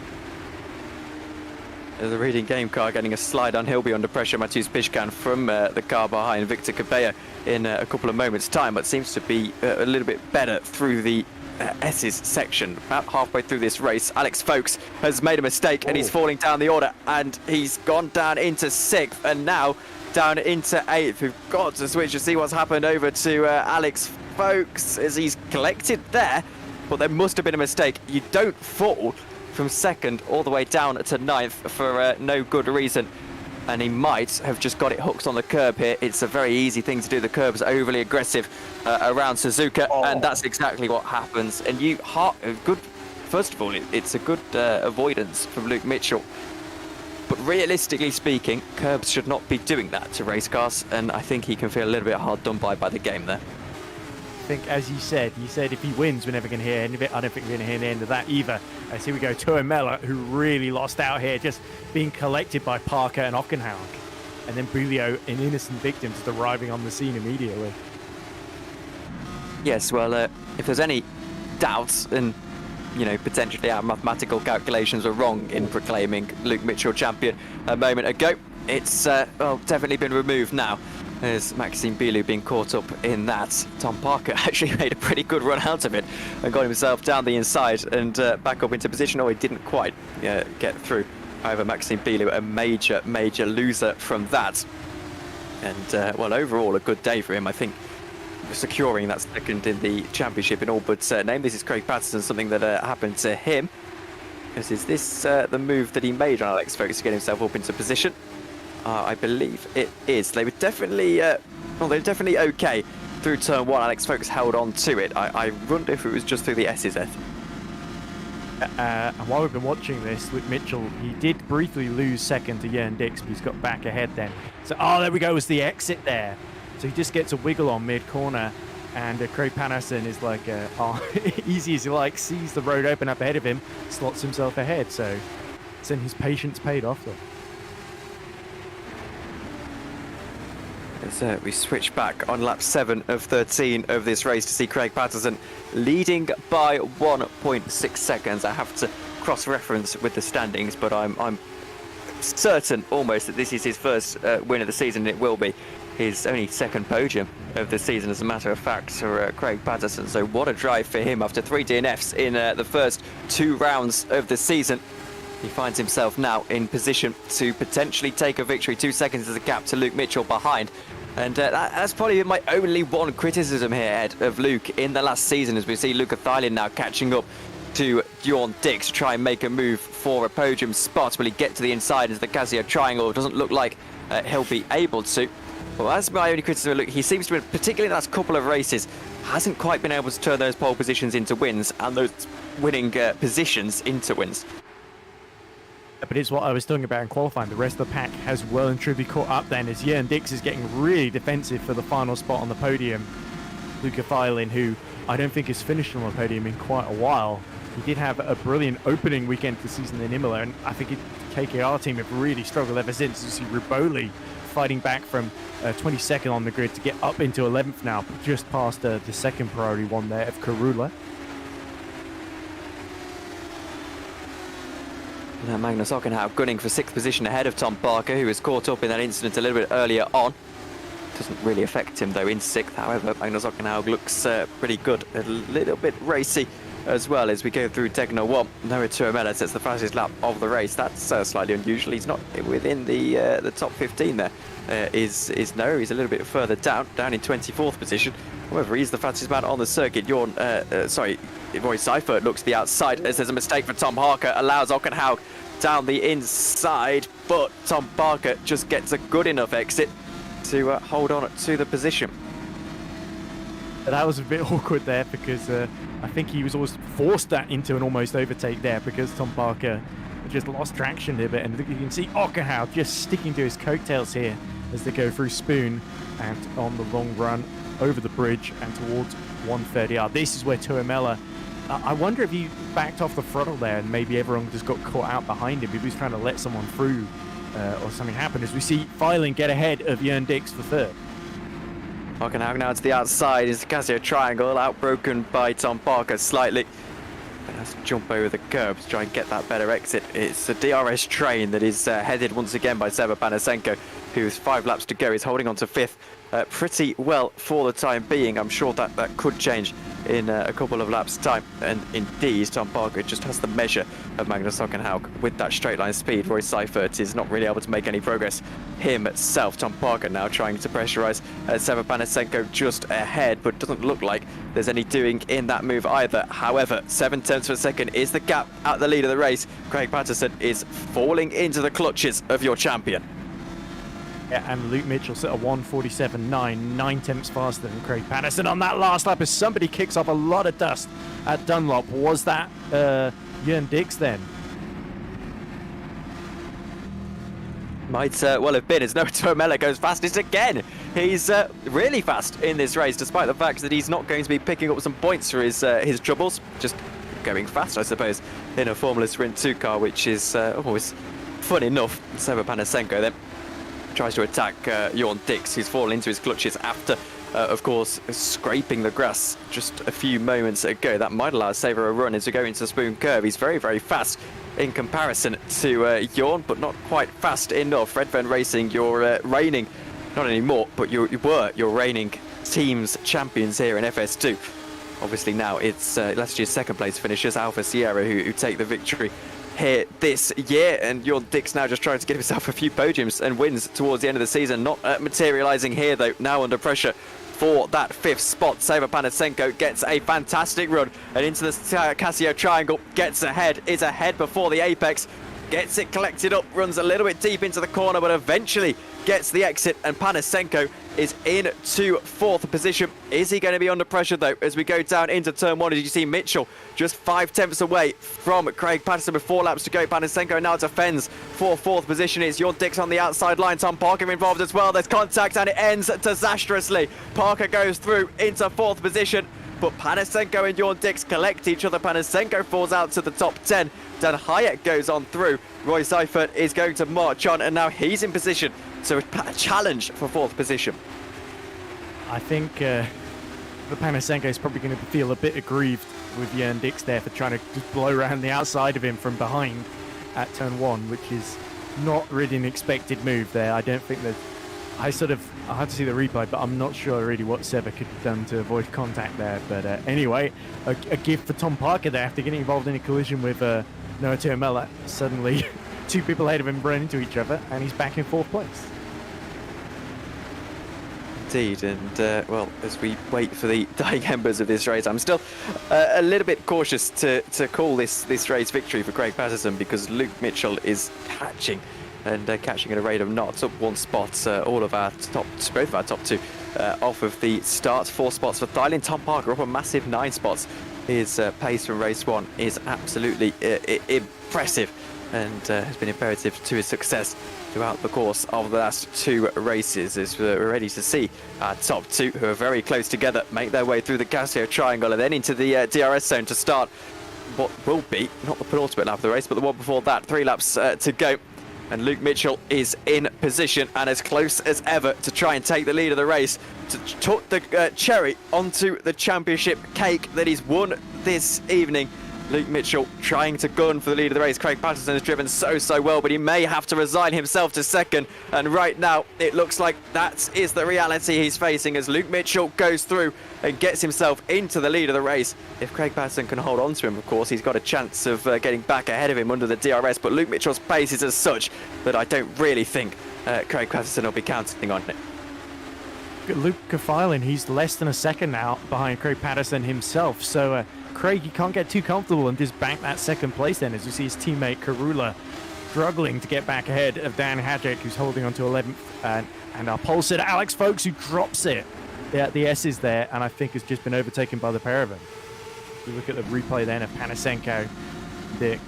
The Reading Game car getting a slide on. He'll be under pressure. Matthews Pishkan from the car behind Victor Cabello in a couple of moments' time, but seems to be a little bit better through the S's section. About halfway through this race, Alex Folkes has made a mistake and he's falling down the order, and he's gone down into 6th and now down into 8th. We've got to switch to see what's happened over to Alex Folkes as he's collected there, but there must have been a mistake. You don't fall from 2nd all the way down to 9th for no good reason, and he might have just got it hooked on the curb here. It's a very easy thing to do. The curb's overly aggressive around Suzuka, and that's exactly what happens. And first of all, it's a good avoidance from Luke Mitchell, but realistically speaking, curbs should not be doing that to race cars, and I think he can feel a little bit hard done by the game there. I think, as you said if he wins, we're never going to hear any of it. I don't think we're going to hear the end of that either. As here we go, Tuomela, who really lost out here, just being collected by Parker and Ockenhaug. And then Bulio, an innocent victim, just arriving on the scene immediately. Yes, well, if there's any doubts, and potentially our mathematical calculations were wrong in proclaiming Luke Mitchell champion a moment ago, it's definitely been removed now. There's Maxime Bilou being caught up in that. Tom Parker actually made a pretty good run out of it and got himself down the inside and back up into position. He didn't quite get through. However, Maxime Bilou, a major loser from that. And, well, overall, a good day for him. I think securing that 2nd in the championship in all but name. This is Craig Patterson, something that happened to him. Because is this the move that he made on Alex Folkes to get himself up into position? I believe it is. They were definitely, they're definitely okay through turn 1. Alex Folkes held on to it. I wonder if it was just through the S's. And while we've been watching this, Luke Mitchell, he did briefly lose 2nd to Jørn Dix, but he's got back ahead then. So, there we go, was the exit there. So he just gets a wiggle on mid-corner, and Craig Patterson is like, easy as you like, sees the road open up ahead of him, slots himself ahead. So his patience paid off though. As we switch back on lap 7 of 13 of this race to see Craig Patterson leading by 1.6 seconds. I have to cross-reference with the standings, but I'm certain almost that this is his first win of the season, and it will be his only 2nd podium of the season, as a matter of fact, for Craig Patterson. So what a drive for him after 3 DNFs in the first 2 rounds of the season. He finds himself now in position to potentially take a victory. 2 seconds is a gap to Luke Mitchell behind. And that's probably been my only one criticism here, Ed, of Luke in the last season, as we see Luca Thylin now catching up to Jørn Dix to try and make a move for a podium spot. Will he get to the inside into the Casio triangle? It doesn't look like he'll be able to. Well, that's my only criticism of Luke. He seems to be, particularly in the last couple of races, hasn't quite been able to turn those pole positions into wins and those winning positions into wins. But it's what I was talking about in qualifying. The rest of the pack has well and truly caught up then, as Jørn Dix is getting really defensive for the final spot on the podium. Luca Thylin, who I don't think has finished on the podium in quite a while. He did have a brilliant opening weekend for the season in Imola, and I think the KKR team have really struggled ever since. You see Riboli fighting back from 22nd on the grid to get up into 11th now, just past the 2nd priority one there of Karula. Now Magnus Ockenhaug gunning for 6th position ahead of Tom Parker, who was caught up in that incident a little bit earlier on. Doesn't really affect him though in 6th. However, Magnus Ockenhaug looks pretty good, a little bit racy as well as we go through Degner 1. Noah Tuamela sets the fastest lap of the race. That's slightly unusual. He's not within the top 15 there. Is Noah. He's a little bit further down in 24th position. However, he's the fastest man on the circuit. Roy Seifert looks to the outside as there's a mistake for Tom Harker, allows Ockenhaug down the inside, but Tom Parker just gets a good enough exit to hold on to the position. That was a bit awkward there because I think he was always forced that into an almost overtake there because Tom Parker just lost traction a bit, and you can see Ockenhaug just sticking to his coattails here as they go through Spoon and on the long run over the bridge and towards 130R. This is where Tuamela, I wonder if he backed off the throttle there and maybe everyone just got caught out behind him. If he was trying to let someone through or something happened, as we see Filing get ahead of Jörn Dix for third. Ockenhaug now to the outside is the Casio triangle, outbroken by Tom Parker slightly. And has to jump over the curb to try and get that better exit. It's a DRS train that is headed once again by Seba Panasenko, who's 5 laps to go. He's holding on to 5th pretty well for the time being. I'm sure that could change in a couple of laps' time. And indeed, Tom Parker just has the measure of Magnus Ockenhaug with that straight line speed. Roy Seifert is not really able to make any progress himself. Tom Parker now trying to pressurise Seba Panasenko just ahead, but doesn't look like there's any doing in that move either. However, 7/10 of a second is the gap at the lead of the race. Craig Patterson is falling into the clutches of your champion. Yeah, and Luke Mitchell set a 1:47.9, 9 tenths faster than Craig Patterson on that last lap as somebody kicks off a lot of dust at Dunlop. Was that Jörn Dix then? Might well have been, as Noah Tuamela goes fastest again. He's really fast in this race, despite the fact that he's not going to be picking up some points for his troubles. Just going fast, I suppose, in a Formula Sprint 2 car, which is always fun enough. Seba Panasenko then tries to attack Jörn Dix, who's fallen into his clutches after, of course, scraping the grass just a few moments ago. That might allow Saver a run as we go into the Spoon Curve. He's very, very fast in comparison to Jörn, but not quite fast enough. Redfern Racing, you're reigning, not anymore, but you were your reigning team's champions here in FS2. Obviously now it's last year's second place finishers, Alpha Sierra, who take the victory here this year, and Jörn Dix now just trying to get himself a few podiums and wins towards the end of the season. Not materialising here though, now under pressure for that 5th spot. Seba Panasenko gets a fantastic run and into the Casio triangle, gets ahead, is ahead before the apex, gets it collected up, runs a little bit deep into the corner, but eventually gets the exit, and Panasenko is into 4th position. Is he going to be under pressure though as we go down into turn 1? As you see Mitchell just 5 tenths away from Craig Patterson with 4 laps to go. Panasenko now defends for 4th position. It's Jörn Dix on the outside line. Tom Parker involved as well. There's contact and it ends disastrously. Parker goes through into 4th position, but Panasenko and Jörn Dix collect each other. Panasenko falls out to the top 10. Dan Hyatt goes on through. Roy Seifert is going to march on, and now he's in position to challenge for 4th position. I think the Panasenko is probably going to feel a bit aggrieved with Jörn Dix there for trying to just blow around the outside of him from behind at turn 1, which is not really an expected move there. I don't think that I had to see the replay, but I'm not sure really what Seba could have done to avoid contact there. But anyway, a gift for Tom Parker there after getting involved in a collision with Noah Tuamela. Suddenly 2 people ahead of him run into each other, and he's back in 4th place. Indeed, and well, as we wait for the dying embers of this race, I'm still a little bit cautious to call this race victory for Craig Patterson, because Luke Mitchell is catching at a rate of knots, up 1 spot. Both of our top 2 off of the start. 4 spots for Dillon. Tom Parker up a massive 9 spots. His pace from race 1 is absolutely impressive, and has been imperative to his success throughout the course of the last 2 races, as we're ready to see our top 2, who are very close together, make their way through the Casio triangle and then into the DRS zone to start what will be not the penultimate lap of the race, but the one before that. 3 laps to go, and Luke Mitchell is in position and as close as ever to try and take the lead of the race, to tuck the cherry onto the championship cake that he's won this evening. Luke Mitchell trying to gun for the lead of the race. Craig Patterson has driven so well, but he may have to resign himself to second. And right now, it looks like that is the reality he's facing as Luke Mitchell goes through and gets himself into the lead of the race. If Craig Patterson can hold on to him, of course, he's got a chance of getting back ahead of him under the DRS. But Luke Mitchell's pace is as such that I don't really think Craig Patterson will be counting on it. Luke Kefilin, he's less than a second now behind Craig Patterson himself. So Craig, you can't get too comfortable and just bank that second place then, as you see his teammate Karula struggling to get back ahead of Dan Hadjic, who's holding on to 11th, and our pole sitter Alex Folks, who drops it. The S is there, and I think has just been overtaken by the pair of them. You look at the replay then of Panasenko, Dix.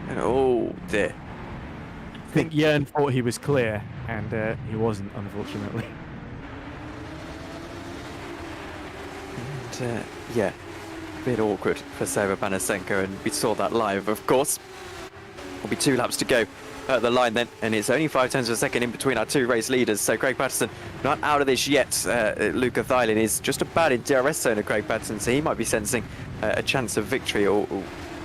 And oh dear. I think Jörn thought he was clear, and he wasn't, unfortunately. And, yeah, a bit awkward for Sava Panasenko, and we saw that live, of course. There'll be 2 laps to go at the line then, and it's only 5 tenths of a second in between our 2 race leaders. So Craig Patterson not out of this yet. Luca Thylin is just about in DRS zone of Craig Patterson, so he might be sensing a chance of victory, or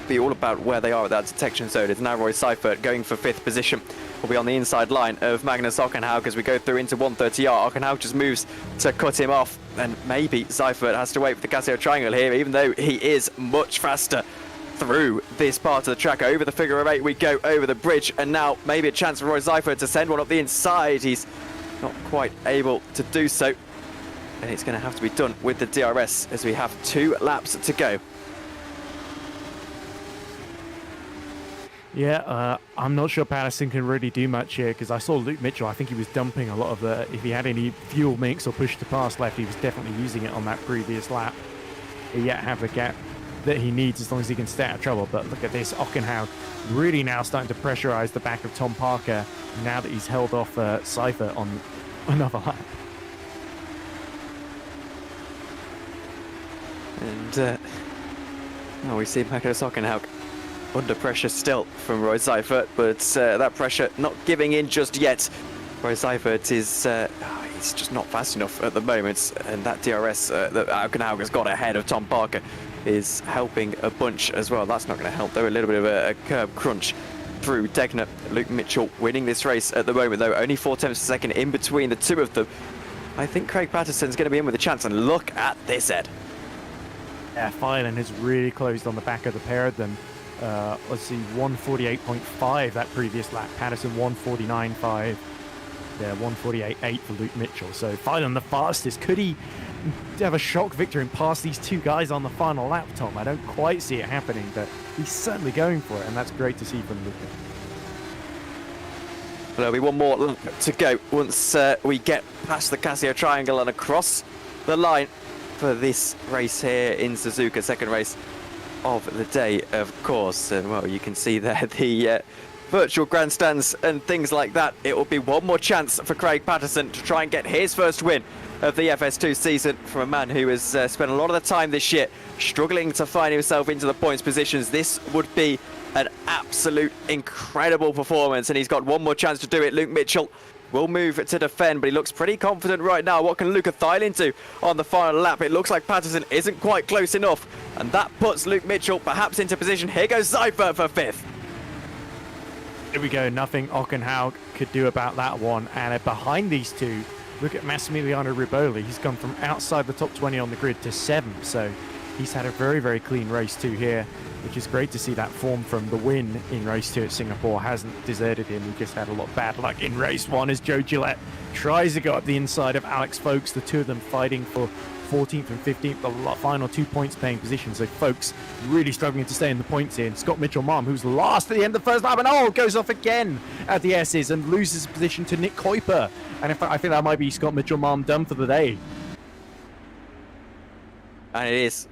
be all about where they are at that detection zone. It's now Roy Seifert going for 5th position. Will be on the inside line of Magnus Ockenhaug as we go through into 130R. Ockenhaug just moves to cut him off, and maybe Seifert has to wait for the Casio triangle here, even though he is much faster through this part of the track. Over the figure of 8 we go, over the bridge, and now maybe a chance for Roy Seifert to send one up the inside. He's not quite able to do so, and it's going to have to be done with the DRS as we have 2 laps to go. Yeah, I'm not sure Patterson can really do much here, because I saw Luke Mitchell. I think he was dumping a lot of the, if he had any fuel mix or push to pass left, he was definitely using it on that previous lap. He yet have the gap that he needs as long as he can stay out of trouble. But look at this, Ockenhaug really now starting to pressurize the back of Tom Parker now that he's held off Seifert on another lap. And now we see Magnus Ockenhaug under pressure still from Roy Seifert, but that pressure not giving in just yet. Roy Seifert is he's just not fast enough at the moment, and that DRS that Ockenhaug has got ahead of Tom Parker is helping a bunch as well. That's not going to help though. A little bit of a curb crunch through Degner. Luke Mitchell winning this race at the moment though, only 4 tenths of a second in between the 2 of them. I think Craig Patterson's going to be in with a chance, and look at this, Ed. Yeah, Filan has really closed on the back of the pair of them. Let's see, 148.5 that previous lap. Patterson 149.5. Yeah, 148.8 for Luke Mitchell. So Filan the fastest. Could he have a shock victory and pass these 2 guys on the final lap, Tom? I don't quite see it happening, but he's certainly going for it, and that's great to see from Luke. There'll be 1 more lap to go once we get past the Casio triangle and across the line for this race here in Suzuka, second race of the day, of course. And well, you can see there the virtual grandstands and things like that. It will be 1 more chance for Craig Patterson to try and get his first win of the FS2 season from a man who has spent a lot of the time this year struggling to find himself into the points positions. This would be an absolute incredible performance, and he's got 1 more chance to do it. Luke Mitchell will move to defend, but he looks pretty confident right now. What can Luca Thylin do on the final lap? It looks like Patterson isn't quite close enough, and that puts Luke Mitchell perhaps into position. Here goes Seifert for 5th. Here we go, nothing Ockenhaug could do about that one. And behind these 2, look at Massimiliano Riboli. He's gone from outside the top 20 on the grid to 7th, so he's had a very clean race 2 here, which is great to see. That form from the win in race 2 at Singapore hasn't deserted him. He just had a lot of bad luck in race 1 as Joe Gillette tries to go up the inside of Alex Folks, the 2 of them fighting for 14th and 15th, the final 2 points paying positions. So Folks really struggling to stay in the points here. And Scott Mitchell-Marm, who's last at the end of the first lap, and goes off again at the S's and loses position to Nick Kuiper. And in fact, I think that might be Scott Mitchell-Marm done for the day. And it is.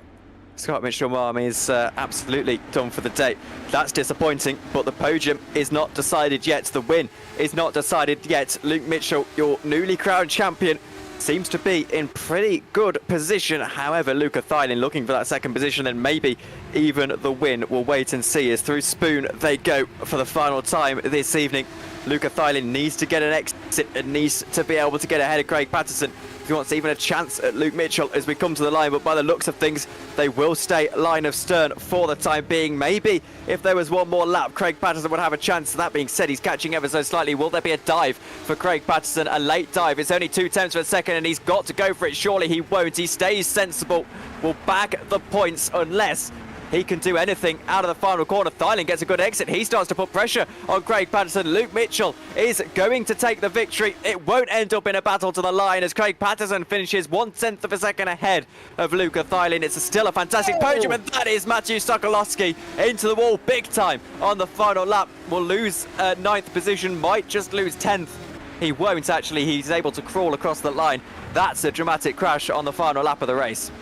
Scott Mitchell-Marm is absolutely done for the day. That's disappointing, but the podium is not decided yet. The win is not decided yet. Luke Mitchell, your newly crowned champion, seems to be in pretty good position. However, Luca Thylin looking for that second position, and maybe even the win. We'll wait and see as through Spoon they go for the final time this evening. Luca Thylin needs to get an exit and needs to be able to get ahead of Craig Patterson he wants even a chance at Luke Mitchell as we come to the line, but by the looks of things, they will stay line of stern for the time being. Maybe if there was one more lap, Craig Patterson would have a chance. That being said, he's catching ever so slightly. Will there be a dive for Craig Patterson? A late dive. It's only 2/10 of a second, and he's got to go for it. Surely he won't. He stays sensible. Will bag the points unless he can do anything out of the final corner. Thailand gets a good exit. He starts to put pressure on Craig Patterson. Luke Mitchell is going to take the victory. It won't end up in a battle to the line as Craig Patterson finishes 1/10 of a second ahead of Luca Thailand. It's still a fantastic podium, and that is Matthew Sokolowski into the wall big time on the final lap. Will lose 9th position, might just lose 10th. He won't actually. He's able to crawl across the line. That's a dramatic crash on the final lap of the race.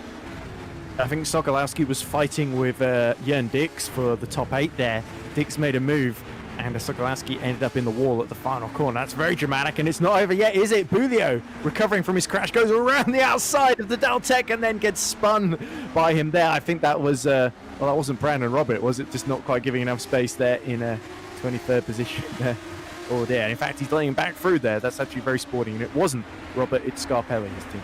I think Sokolowski was fighting with Jörn Dix for the top 8 there. Dix made a move, and Sokolowski ended up in the wall at the final corner. That's very dramatic, and it's not over yet, is it? Bulio, recovering from his crash, goes around the outside of the Deltec and then gets spun by him there. I think that was, well, that wasn't Brandon Robert, was it? Just not quite giving enough space there in a 23rd position there. Oh dear. In fact, he's letting him back through there. That's actually very sporting, and it wasn't Robert, it's Scarpelli, his team.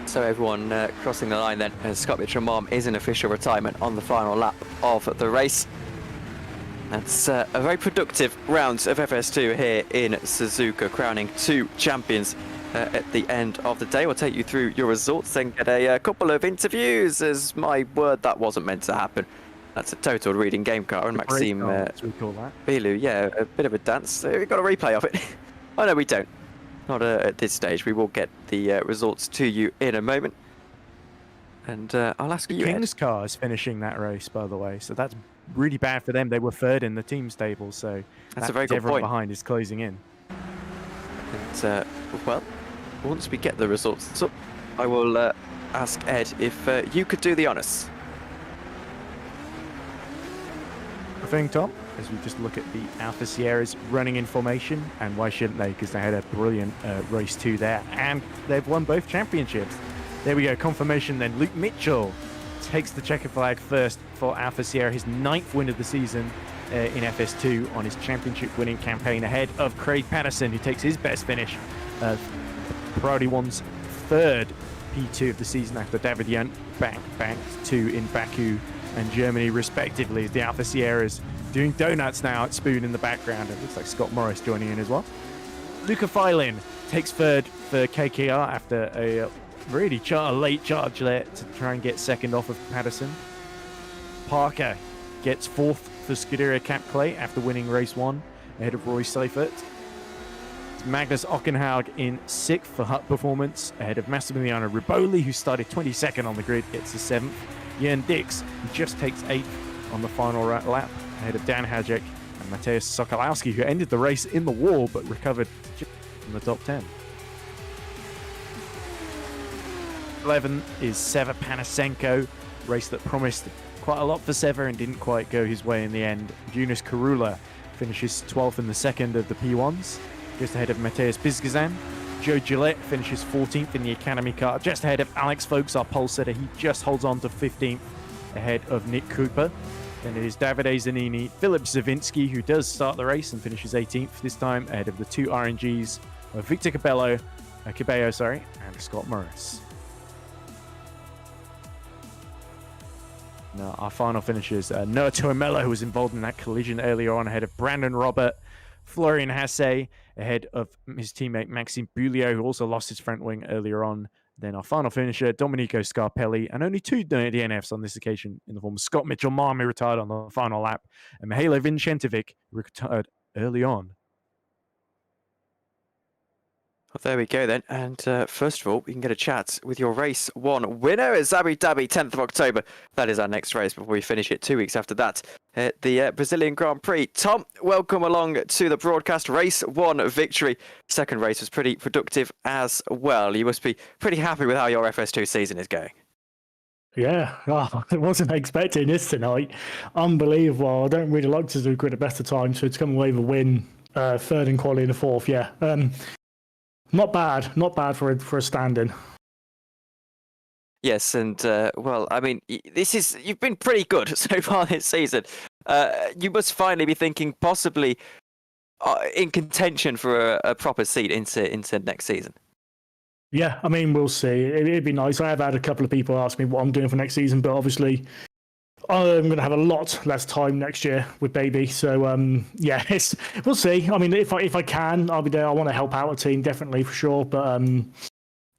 So everyone crossing the line then, as Scott Mitchell is in official retirement on the final lap of the race. That's a very productive round of FS2 here in Suzuka, crowning 2 champions at the end of the day. We'll take you through your results, then get a couple of interviews, as my word, that wasn't meant to happen. That's a total reading game car, and Maxime Bilou, yeah, a bit of a dance. We've got a replay of it. Oh no, we don't. Not at this stage. We will get the results to you in a moment. And I'll ask you, King's car is finishing that race, by the way. So that's really bad for them. They were 3rd in the team's table. So that's a very good everyone point. Behind is closing in. And, well, once we get the results up, I will ask Ed if you could do the honours. Thing, Tom, as we just look at the Alpha Sierras running in formation, and why shouldn't they, because they had a brilliant race 2 there, and they've won both championships. There we go, confirmation then. Luke Mitchell takes the checker flag first for Alpha Sierra, his 9th win of the season in FS2 on his championship winning campaign, ahead of Craig Patterson, who takes his best finish, Priority 1's 3rd P2 of the season after David Yunt banked 2 in Baku and Germany respectively. The Alpha Sierras doing donuts now at Spoon in the background. It looks like Scott Morris joining in as well. Luca Filin takes 3rd for KKR after a really late charge there to try and get 2nd off of Patterson. Parker gets 4th for Scuderia Cap Clay after winning race 1 ahead of Roy Seifert. Magnus Ockenhaug in 6th for Hut Performance ahead of Massimiliano Riboli, who started 22nd on the grid, gets the 7th. Jörn Dix, who just takes 8th on the final lap, ahead of Dan Hajek and Mateusz Sokolowski, who ended the race in the wall but recovered from the top 10. 11 is Seva Panasenko, race that promised quite a lot for Seva and didn't quite go his way in the end. Jonas Karula finishes 12th in the 2nd of the P1s, just ahead of Mateusz Bizgazan. Joe Gillette finishes 14th in the Academy car, just ahead of Alex Folks, our pole setter. He just holds on to 15th ahead of Nick Cooper. Then it is Davide Zanini, Philip Zavinsky, who does start the race and finishes 18th this time, ahead of the 2 RNGs of Victor Cabello, and Scott Morris. Now, our final finishers, Noah Toimella, who was involved in that collision earlier on, ahead of Brandon Robert, Florian Hasse, ahead of his teammate Maxime Bulio, who also lost his front wing earlier on. Then our final finisher, Domenico Scarpelli, and only 2 DNFs on this occasion in the form of Scott Mitchell-Marmy, retired on the final lap, and Mihailo Vincentovic, retired early on. Well, there we go then. And first of all, we can get a chat with your race 1 winner. It's Abu Dhabi, 10th of October. That is our next race before we finish it 2 weeks after that at the Brazilian Grand Prix. Tom, welcome along to the broadcast. Race 1 victory. Second race was pretty productive as well. You must be pretty happy with how your FS2 season is going. Yeah, I wasn't expecting this tonight. Unbelievable. I don't really like Suzuka at the best of times, so to come away with a win, 3rd in quality and a 4th, yeah. Not bad for a stand-in. Yes, and well, I mean, you've been pretty good so far this season. You must finally be thinking possibly in contention for a proper seat into next season. Yeah, I mean, we'll see. It'd be nice. I have had a couple of people ask me what I'm doing for next season, but obviously I'm going to have a lot less time next year with baby. So yeah, we'll see. I mean, if I can, I'll be there. I want to help out a team, definitely for sure. But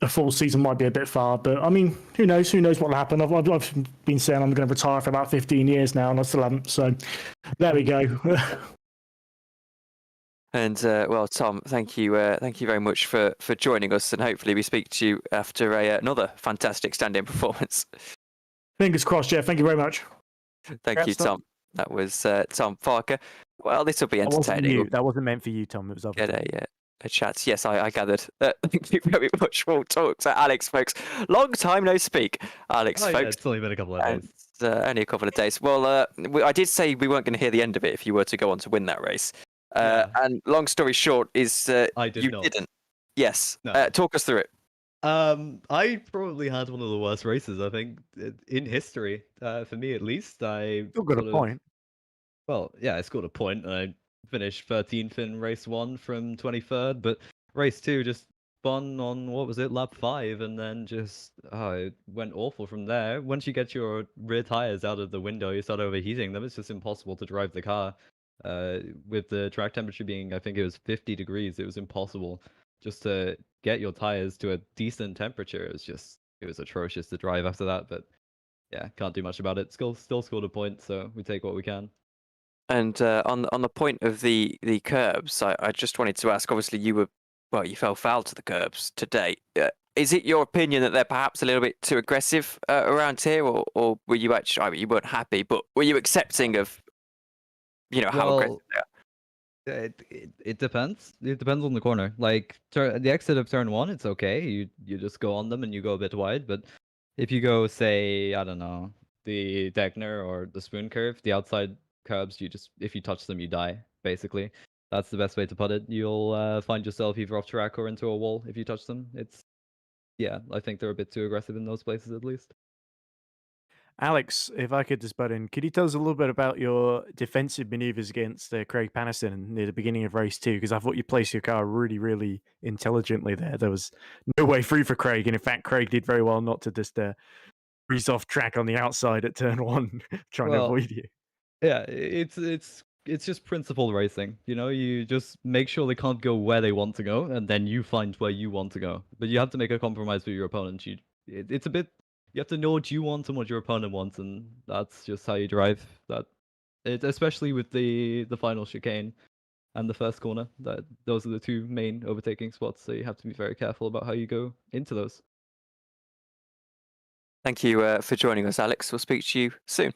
a full season might be a bit far. But I mean, who knows? Who knows what will happen? I've been saying I'm going to retire for about 15 years now, and I still haven't. So there we go. And well, Tom, thank you very much for joining us, and hopefully we speak to you after another fantastic stand-in performance. Fingers crossed. Yeah, thank you very much. Thank you, Tom. That was Tom Parker. Well, this will be That wasn't entertaining. you. That wasn't meant for you, Tom. It was Get obvious. a chat. Yes, I gathered. Thank you very much. We'll talk to Alex, folks. Long time no speak, Alex, Yeah, folks. it's only been a couple of days. Only a couple of days. Well, I did say we weren't going to hear the end of it if you were to go on to win that race. And long story short is I did you not. didn't. Yes. No. Talk us through it. I probably had one of the worst races, I think, in history. For me, at least. I Still got a point. Well, yeah, I scored a point, and I finished 13th in race 1 from 23rd. But race 2 just spun on, what was it, lap 5, and then just it went awful from there. Once you get your rear tires out of the window, you start overheating them. It's just impossible to drive the car. With the track temperature being, I think it was 50 degrees, it was impossible just to get your tires to a decent temperature. It was atrocious to drive after that. But yeah, can't do much about it. Still scored a point, so we take what we can. And on the point of the curbs, I just wanted to ask. Obviously, you fell foul to the curbs today. Is it your opinion that they're perhaps a little bit too aggressive around here, or were you actually? I mean, you weren't happy, but were you accepting of, how aggressive they are? It depends. It depends on the corner. Like the exit of turn 1, it's okay. You just go on them and you go a bit wide. But if you go, say, I don't know, the Degner or the Spoon curve, the outside curbs, if you touch them, you die. Basically, that's the best way to put it. You'll find yourself either off track or into a wall if you touch them. I think they're a bit too aggressive in those places, at least. Alex, if I could just butt in, could you tell us a little bit about your defensive maneuvers against Craig Patterson near the beginning of race 2? Because I thought you placed your car really, really intelligently there. There was no way through for Craig. And in fact, Craig did very well not to just breeze off track on the outside at turn 1, trying to avoid you. Yeah, it's just principle racing. You just make sure they can't go where they want to go, and then you find where you want to go. But you have to make a compromise with your opponent. It's a bit. You have to know what you want and what your opponent wants, and that's just how you drive. Especially with the final chicane and the first corner. Those are the two main overtaking spots. So you have to be very careful about how you go into those. Thank you for joining us, Alex. We'll speak to you soon.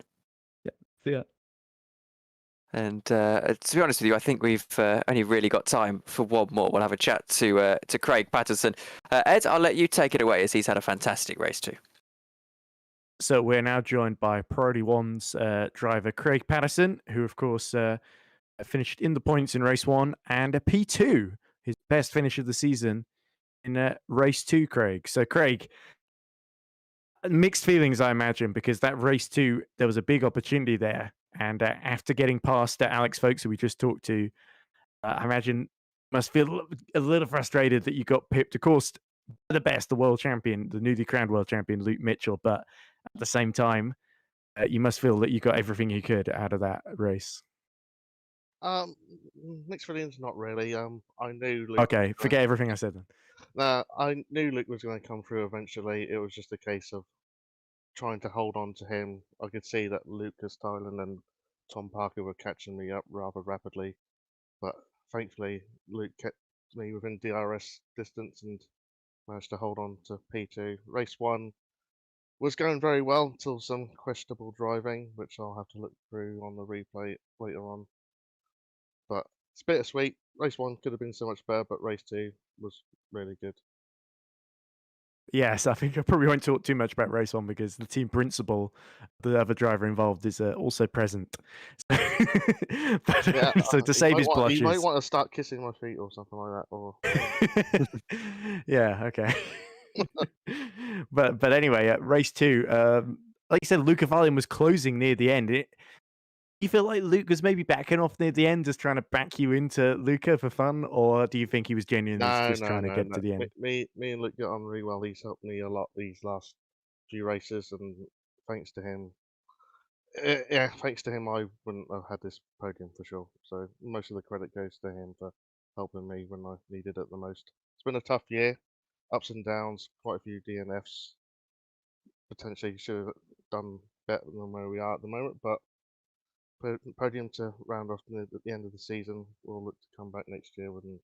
Yeah. See ya. And to be honest with you, I think we've only really got time for one more. We'll have a chat to Craig Patterson. Ed, I'll let you take it away as he's had a fantastic race too. So we're now joined by Priority One's driver Craig Patterson, who of course finished in the points in race 1 and a P2, his best finish of the season in race 2. Craig. So Craig, mixed feelings, I imagine, because that race 2 there was a big opportunity there, and after getting past Alex Folks, who we just talked to, I imagine must feel a little frustrated that you got pipped. Of course, the best, the world champion, the newly crowned world champion, Luke Mitchell, but at the same time, you must feel that you got everything you could out of that race. Mixed feelings, not really. I knew Luke. Okay, forget everything I said then. I knew Luke was going to come through eventually. It was just a case of trying to hold on to him. I could see that Lucas Tylan and Tom Parker were catching me up rather rapidly, but thankfully Luke kept me within DRS distance and managed to hold on to P2. Race 1 was going very well until some questionable driving, which I'll have to look through on the replay later on. But it's bittersweet. Race 1 could have been so much better, but race 2 was really good. Yes, I think I probably won't talk too much about race 1 because the team principal, the other driver involved, is also present. So to save his blushes, you might want to start kissing my feet or something like that. Or yeah, okay. but anyway, race 2, like you said, Luca Valian was closing near the end. you feel like Luke was maybe backing off near the end, just trying to back you into Luca for fun, or do you think he was genuinely No, just no, trying to no, get no. to the end? Me and Luke get on really well. He's helped me a lot these last few races, and thanks to him, yeah, thanks to him, I wouldn't have had this podium for sure. So most of the credit goes to him for helping me when I needed it the most. It's been a tough year, ups and downs, quite a few DNFs. Potentially should have done better than where we are at the moment, but podium to round off at the end of the season. We'll look to come back next year and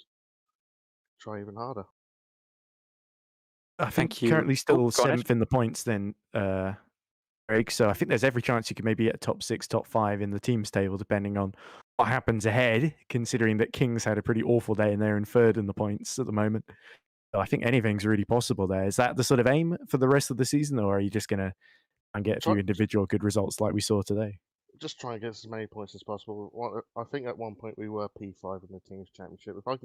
try even harder. I think Thank you. currently Oh, still go on, Ed. 7th in the points then, Craig. So I think there's every chance you could maybe get top 6, top 5 in the teams table, depending on what happens ahead, considering that Kings had a pretty awful day and they're in 3rd in the points at the moment. So I think anything's really possible there. Is that the sort of aim for the rest of the season, or are you just going to and get a few Try, individual good results like we saw today? just try and get as many points as possible. I think at one point we were P5 in the teams championship. If we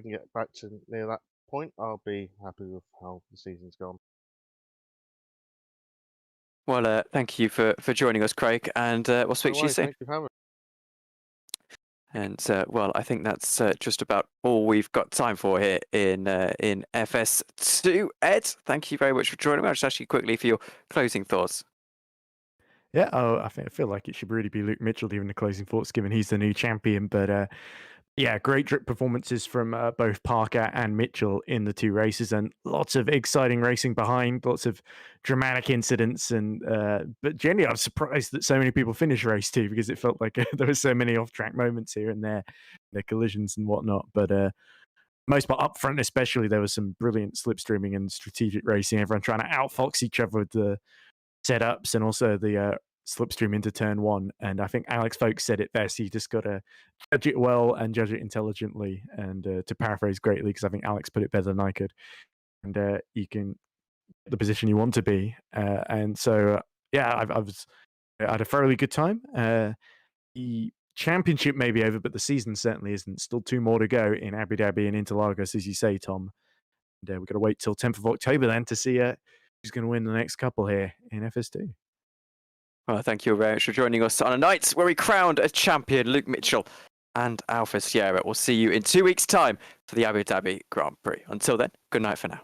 can get back to near that point, I'll be happy with how the season's gone. Well, thank you for joining us, Craig, and we'll speak No to you worries, soon. thank you for having me. And well, I think that's just about all we've got time for here in FS2. Ed, thank you very much for joining me. I'll just ask you quickly for your closing thoughts. Yeah, I feel like it should really be Luke Mitchell doing the closing thoughts, given he's the new champion. But yeah, great drip performances from both Parker and Mitchell in the 2 races, and lots of exciting racing behind, lots of dramatic incidents. And but generally, I was surprised that so many people finished race 2 because it felt like there were so many off-track moments here and there, the collisions and whatnot. But most part up front, especially, there was some brilliant slipstreaming and strategic racing. Everyone trying to outfox each other with the setups and also the slipstream into turn 1. And I think Alex Folks said it best. You just got to judge it well and judge it intelligently. And to paraphrase greatly, because I think Alex put it better than I could. And you can get the position you want to be. And so, yeah, I had a thoroughly good time. The championship may be over, but the season certainly isn't. Still 2 more to go in Abu Dhabi and Interlagos, as you say, Tom. And we've got to wait till 10th of October then to see who's going to win the next couple here in FS2. Well, thank you very much for joining us on a night where we crowned a champion, Luke Mitchell and Alpha Sierra. We'll see you in 2 weeks' time for the Abu Dhabi Grand Prix. Until then, good night for now.